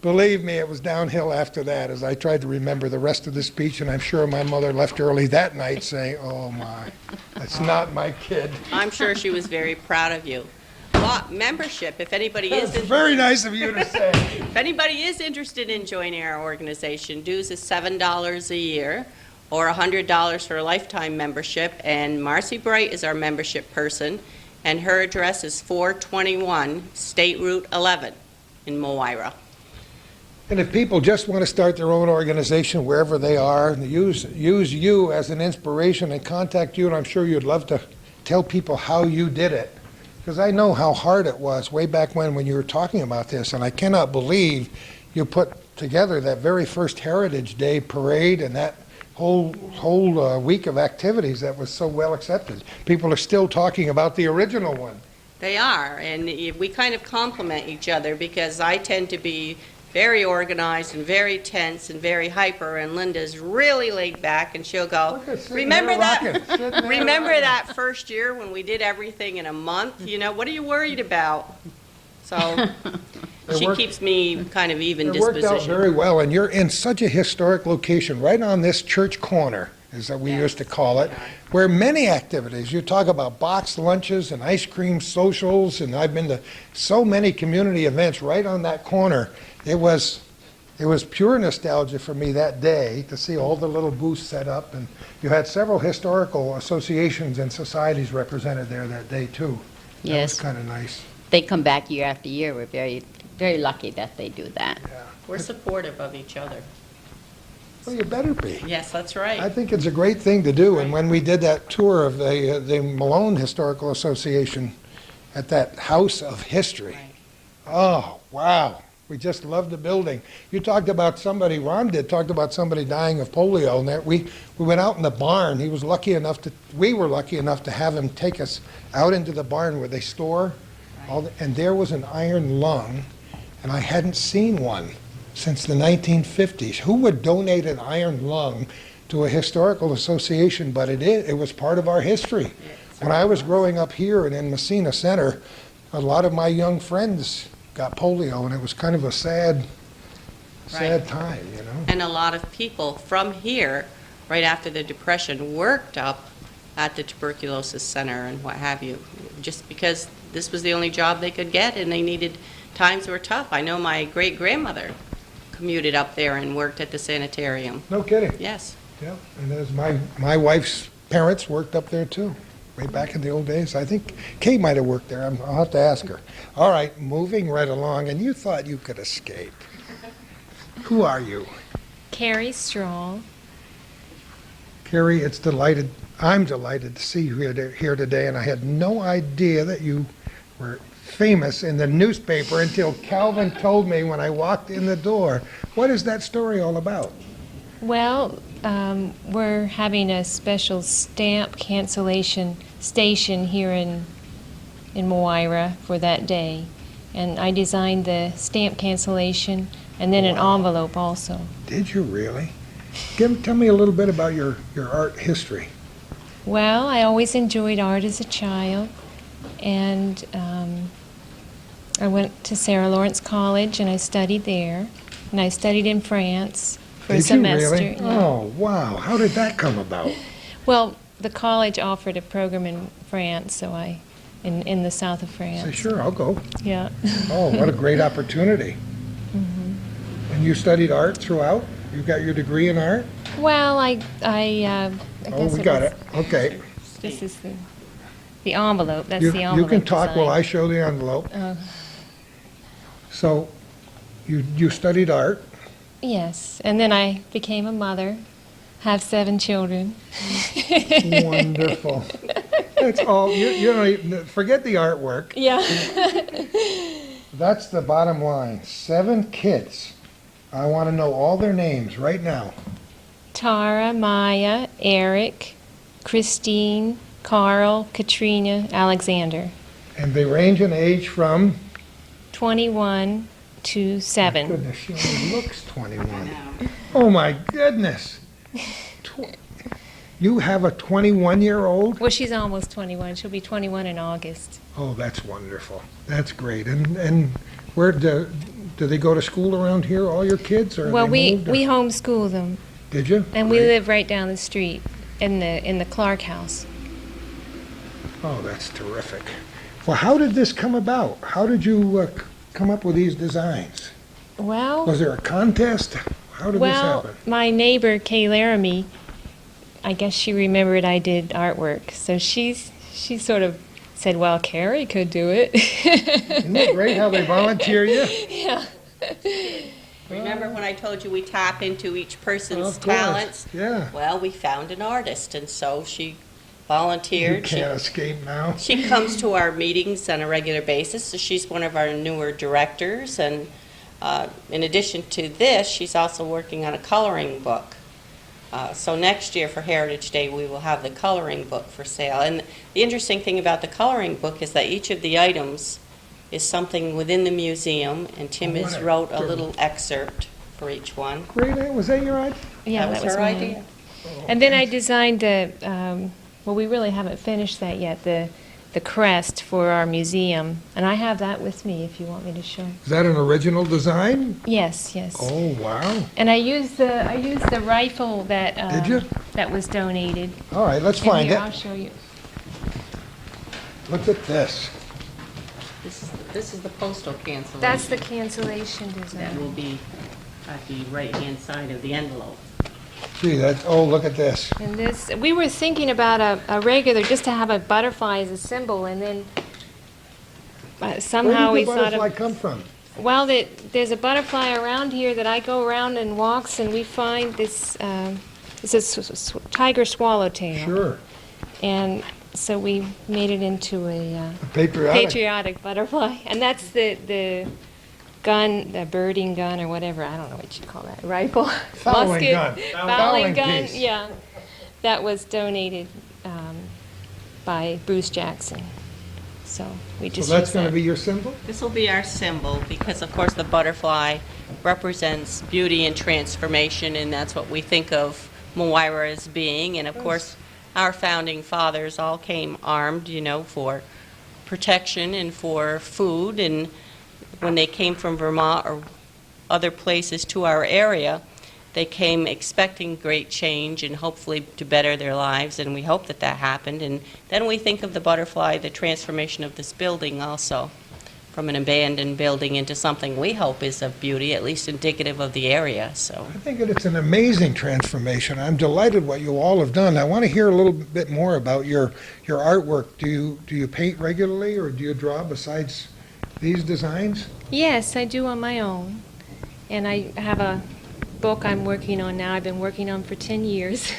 Believe me, it was downhill after that as I tried to remember the rest of the speech, and I'm sure my mother left early that night saying, "Oh my, that's not my kid." I'm sure she was very proud of you. Well, membership, if anybody is That's very nice of you to say. if anybody is interested in joining our organization, dues is $7 a year or $100 for a lifetime membership. And Marcy Bright is our membership person, and her address is 421 State Route 11 in Moira. And if people just want to start their own organization wherever they are, and use you as an inspiration and contact you, and I'm sure you'd love to tell people how you did it. Because I know how hard it was way back when you were talking about this, and I cannot believe you put together that very first Heritage Day parade and that whole week of activities that was so well accepted. People are still talking about the original one. They are, and we kind of complement each other because I tend to be very organized and very tense and very hyper, and Linda's really laid back, and she'll go, Look at sitting remember there that rocking, sitting there remember rocking." that first year when we did everything in a month? You know, what are you worried about? So she worked- keeps me kind of even It worked out disposition. very well, and you're in such a historic location, right on this church corner, as we used to call it, where many activities, you talk about box lunches and ice cream socials, and I've been to so many community events right on that corner. It was pure nostalgia for me that day to see all the little booths set up, and you had several historical associations and societies represented there that day too. That Yes. was kind of nice. They come back year after year. We're very, very lucky that they do that. We're supportive of each other. Well, you better be. Yes, that's right. I think it's a great thing to do, and when we did that tour of the Malone Historical Association at that House of History, oh, wow, we just loved the building. You talked about somebody, Ron talked about somebody dying of polio, and that we went out in the barn. We were lucky enough to have him take us out into the barn where they store, and there was an iron lung, and I hadn't seen one since the 1950s. Who would donate an iron lung to a historical association? But it was part of our history. When I was growing up here and in Messina Center, a lot of my young friends got polio, and it was kind of a sad time, you know. And a lot of people from here, right after the Depression, worked up at the tuberculosis center and what have you, just because this was the only job they could get, and they needed, times were tough. I know my great-grandmother commuted up there and worked at the sanitarium. No kidding. Yes. Yeah, and there's my wife's parents worked up there too, way back in the old days. I think Kay might have worked there. I'll have to ask her. All right, moving right along, and you thought you could escape. Who are you? Carrie Stroll. Carrie, I'm delighted to see you here today, and I had no idea that you were famous in the newspaper until Calvin told me when I walked in the door. What is that story all about? Well, we're having a special stamp cancellation station here in Moira for that day. And I designed the stamp cancellation and then an envelope also. Did you really? Tell me a little bit about your art history. Well, I always enjoyed art as a child, and I went to Sarah Lawrence College and I studied there, and I studied in France for a semester. Did you really? Yeah. Oh, wow. How did that come about? Well, the college offered a program in France, so in the south of France. Say, sure, I'll go. Yeah. Oh, what a great opportunity. And you studied art throughout? You got your degree in art? Well, I Oh, guess we got was- it. Okay. This is the envelope. That's You the envelope. can talk while I design. show the envelope. Oh. So, you studied art. Yes, and then I became a mother, have 7 children. Wonderful. That's all. You don't even, forget the artwork. Yeah. That's the bottom line. 7 kids. I want to know all their names right now. Tara, Maya, Eric, Christine, Carl, Katrina, Alexander. And they range in age from... 21 to 7. Goodness, she only looks 21. Oh, my goodness. You have a 21-year-old? Well, she's almost 21. She'll be 21 in August. Oh, that's wonderful. That's great. And where do they go to school around here, all your kids? Or Well, they we moved, or- homeschool them, Did you? and we Great. live right down the street in the Clark house. Oh, that's terrific. Well, how did this come about? How did you come up with these designs? Well, Was there a contest? How did this happen? my neighbor Kay Laramie, I guess she remembered I did artwork, so she sort of said, "Well, Carrie could do it." Isn't it great how they volunteer you? Yeah. Remember when I told you we tap into each person's Of course. talents? Yeah. Well, we found an artist, and so she You volunteered. can't escape now. She comes to our meetings on a regular basis, so she's one of our newer directors, and in addition to this, she's also working on a coloring book. So next year for Heritage Day, we will have the coloring book for sale. And the interesting thing about the coloring book is that each of the items is something within the museum, and Tim Oh, has what a wrote a good- little excerpt for each one. Really? Was that your idea? Yeah, That was her mine. idea. And then I designed well, we really haven't finished that yet, the crest for our museum. And I have that with me if you want me to show. Is that an original design? Yes, yes. Oh, wow. And I used the rifle that Did you? that was donated. All right, let's And find here, it. I'll show you. Look at this. This is the postal cancellation. That's the cancellation That design. will be at the right-hand side of the envelope. Gee, look at this. And this, we were thinking about a regular, just to have a butterfly as a symbol, and then somehow Where we did the thought butterfly of. come from? Well, there's a butterfly around here that I go around and walks, and we find this. It's a tiger swallowtail, Sure. and so we made it into a Patriotic. patriotic butterfly, and that's the gun, the birding gun or whatever. I don't know what you call that. Rifle, Fowling musket, gun. fowling Fowling gun. piece. Yeah, that was donated by Bruce Jackson. So we So just. that's used going to that. be your symbol? This will be our symbol because, of course, the butterfly represents beauty and transformation, and that's what we think of Moira as being. And, of course, our founding fathers all came armed, for protection and for food. And when they came from Vermont or other places to our area, they came expecting great change and hopefully to better their lives, and we hope that that happened. And then we think of the butterfly, the transformation of this building also, from an abandoned building into something we hope is of beauty, at least indicative of the area. So I think that it's an amazing transformation. I'm delighted what you all have done. I want to hear a little bit more about your artwork. Do you paint regularly, or do you draw besides these designs? Yes, I do on my own, and I have a book I'm working on now. I've been working on for 10 years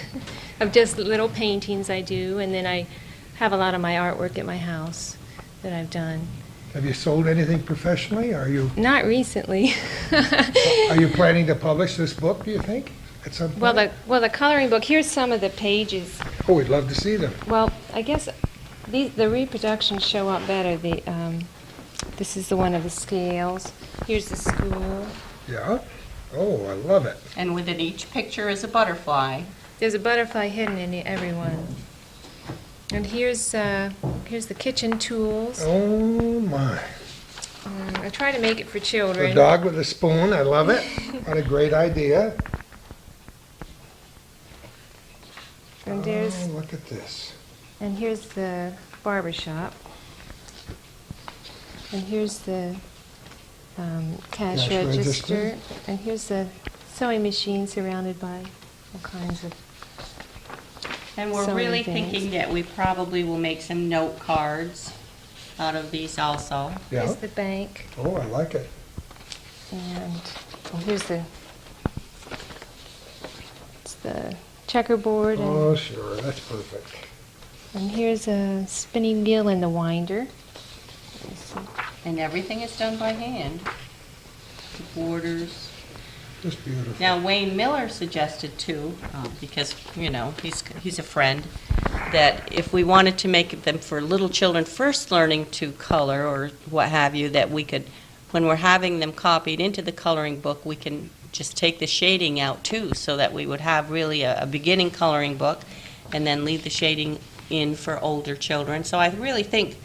of just little paintings I do, and then I have a lot of my artwork at my house that I've done. Have you sold anything professionally? Are you Not recently. planning to publish this book, do you think? at some point? Well, the coloring book, here's some of the pages. Oh, we'd love to see them. Well, I guess the reproductions show up better. This is the one of the scales. Here's the school. Yeah? Oh, I love it. And within each picture is a butterfly. There's a butterfly hidden in every one. And here's the kitchen tools. Oh, my. I try to make it for The children. dog with a spoon, I love it. What a great idea. And there's Oh, look at this. and here's the barber shop. And here's the cash Cash register. register. And here's the sewing machine surrounded by all kinds of. And we're So many really things. thinking that we probably will make some note cards out of these also. Yeah? Here's the bank. Oh, I like it. And here's it's the checkerboard. Oh, sure, that's perfect. And here's a spinning wheel and the winder. And everything is done by hand. The borders. Just beautiful. Now, Wayne Miller suggested too, because, he's a friend, that if we wanted to make them for little children first learning to color or what have you, that we could, when we're having them copied into the coloring book, we can just take the shading out too, so that we would have really a beginning coloring book and then leave the shading in for older children. So I really think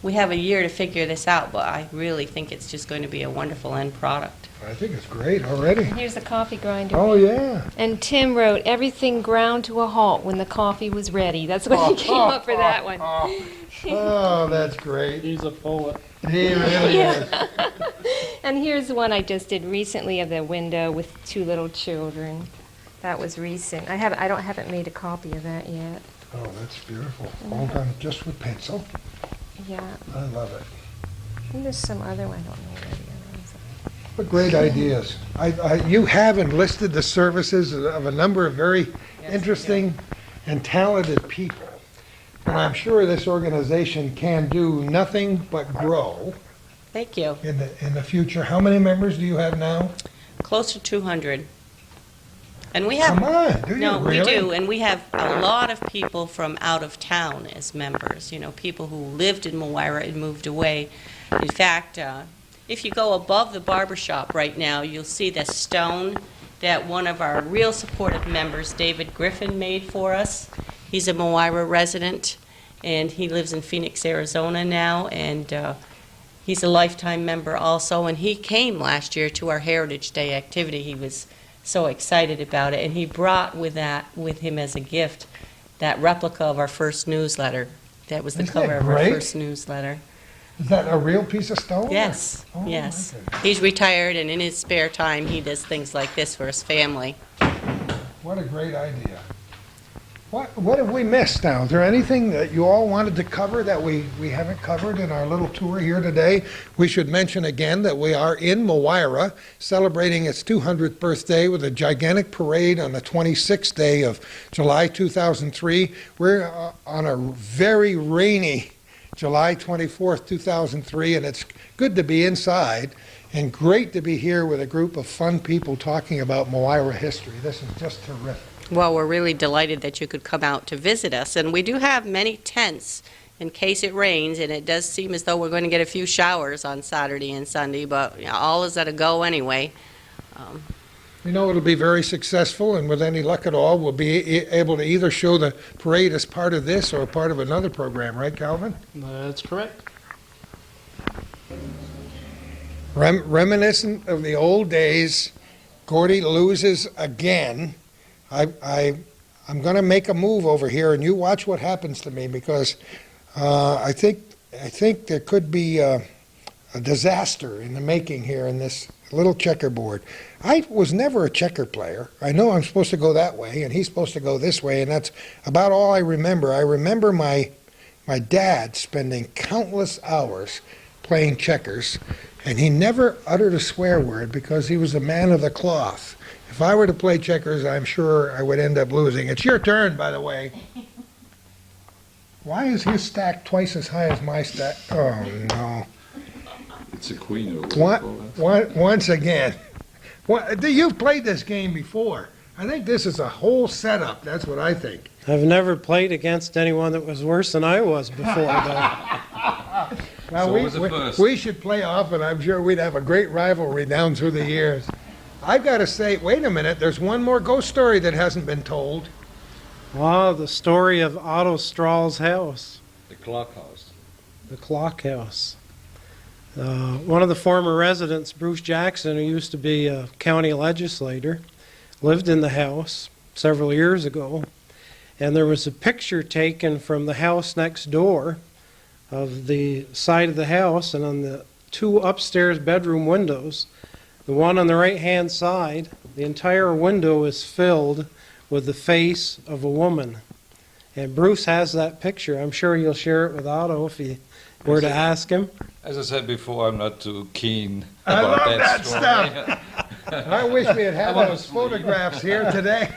we have a year to figure this out, but I really think it's just going to be a wonderful end product. I think it's great already. And here's the coffee grinder. Oh, yeah. And Tim wrote, "Everything ground to a halt when the coffee was ready." That's what he came up for that one. Oh, that's great. He's a poet. He really is. And here's one I just did recently of the window with two little children. That was recent. I haven't made a copy of that yet. Oh, that's beautiful. All done just with pencil. Yeah. I love it. And there's some other one. I don't know where the other ones are. What great ideas. You have enlisted the services of a number of very interesting and talented people. And I'm sure this organization can do nothing but grow Thank you. in the future. How many members do you have now? Close to 200. And we have. Come on, do you No, we really? do, and we have a lot of people from out of town as members, people who lived in Moira and moved away. In fact, if you go above the barber shop right now, you'll see the stone that one of our real supportive members, David Griffin, made for us. He's a Moira resident, and he lives in Phoenix, Arizona now, and he's a lifetime member also, and he came last year to our Heritage Day activity. He was so excited about it, and he brought with him as a gift that replica of our first newsletter. That was the Isn't that cover of our great? first newsletter. Is that a real piece of stone? Yes, Oh, my yes. goodness. He's retired, and in his spare time, he does things like this for his family. What a great idea. What have we missed now? Is there anything that you all wanted to cover that we haven't covered in our little tour here today? We should mention again that we are in Moira celebrating its 200th birthday with a gigantic parade on the 26th day of July 2003. We're on a very rainy July 24th, 2003, and it's good to be inside and great to be here with a group of fun people talking about Moira history. This is just terrific. Well, we're really delighted that you could come out to visit us, and we do have many tents in case it rains, and it does seem as though we're going to get a few showers on Saturday and Sunday, but all is at a go anyway. It'll be very successful, and with any luck at all, we'll be able to either show the parade as part of this or part of another program, right, Calvin? That's correct. Reminiscent of the old days, Gordy loses again. I'm going to make a move over here, and you watch what happens to me, because I think there could be a disaster in the making here in this little checkerboard. I was never a checker player. I know I'm supposed to go that way, and he's supposed to go this way, and that's about all I remember. I remember my dad spending countless hours playing checkers, and he never uttered a swear word because he was a man of the cloth. If I were to play checkers, I'm sure I would end up losing. It's your turn, by the way. Why is his stack twice as high as my stack? Oh, no. It's a queen or what do you call that? Once again. You've played this game before. I think this is a whole setup. That's what I think. I've never played against anyone that was worse than I was before, though. Well, we should play often. I'm sure we'd have a great rivalry down through the years. I've got to say, wait a minute, there's one more ghost story that hasn't been told. Wow, the story of Otto Strahl's house. The clock house. The clock house. One of the former residents, Bruce Jackson, who used to be a county legislator, lived in the house several years ago, and there was a picture taken from the house next door of the side of the house, and on the two upstairs bedroom windows, the one on the right-hand side, the entire window is filled with the face of a woman. And Bruce has that picture. I'm sure you'll share it with Otto if you were to ask him. As I said before, I'm not too keen I about love that story. stuff. I wish we had had those photographs here today.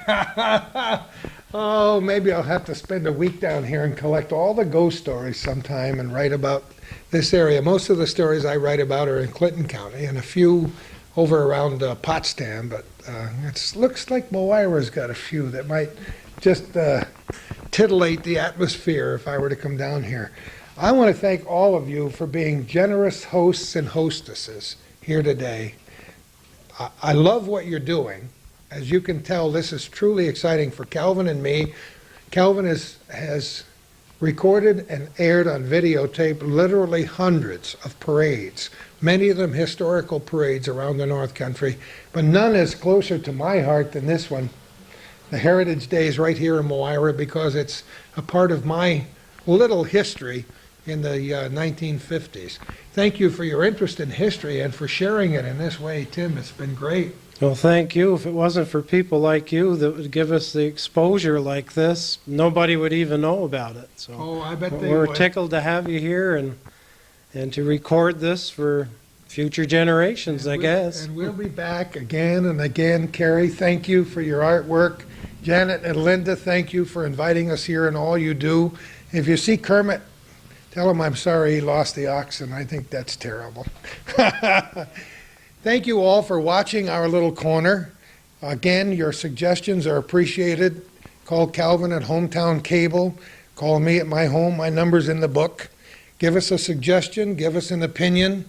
Oh, maybe I'll have to spend a week down here and collect all the ghost stories sometime and write about this area. Most of the stories I write about are in Clinton County and a few over around Potsdam, but it looks like Moira's got a few that might just titillate the atmosphere if I were to come down here. I want to thank all of you for being generous hosts and hostesses here today. I love what you're doing. As you can tell, this is truly exciting for Calvin and me. Calvin has recorded and aired on videotape literally hundreds of parades, many of them historical parades around the North Country, but none is closer to my heart than this one, the Heritage Days right here in Moira, because it's a part of my little history in the 1950s. Thank you for your interest in history and for sharing it in this way, Tim. It's been great. Well, thank you. If it wasn't for people like you that would give us the exposure like this, nobody would even know about it. So Oh, I bet they we're would. tickled to have you here and to record this for future generations, I guess. And we'll be back again and again. Carrie, thank you for your artwork. Janet and Linda, thank you for inviting us here and all you do. If you see Kermit, tell him I'm sorry he lost the oxen. I think that's terrible. Thank you all for watching our little corner. Again, your suggestions are appreciated. Call Calvin at Hometown Cable. Call me at my home. My number's in the book. Give us a suggestion. Give us an opinion.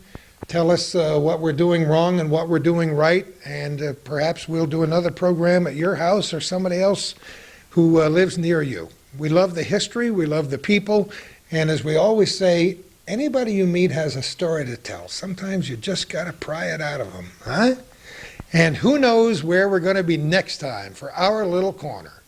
Tell us what we're doing wrong and what we're doing right. And perhaps we'll do another program at your house or somebody else who lives near you. We love the history. We love the people. And as we always say, anybody you meet has a story to tell. Sometimes you just got to pry it out of them, huh? And who knows where we're going to be next time for our little corner.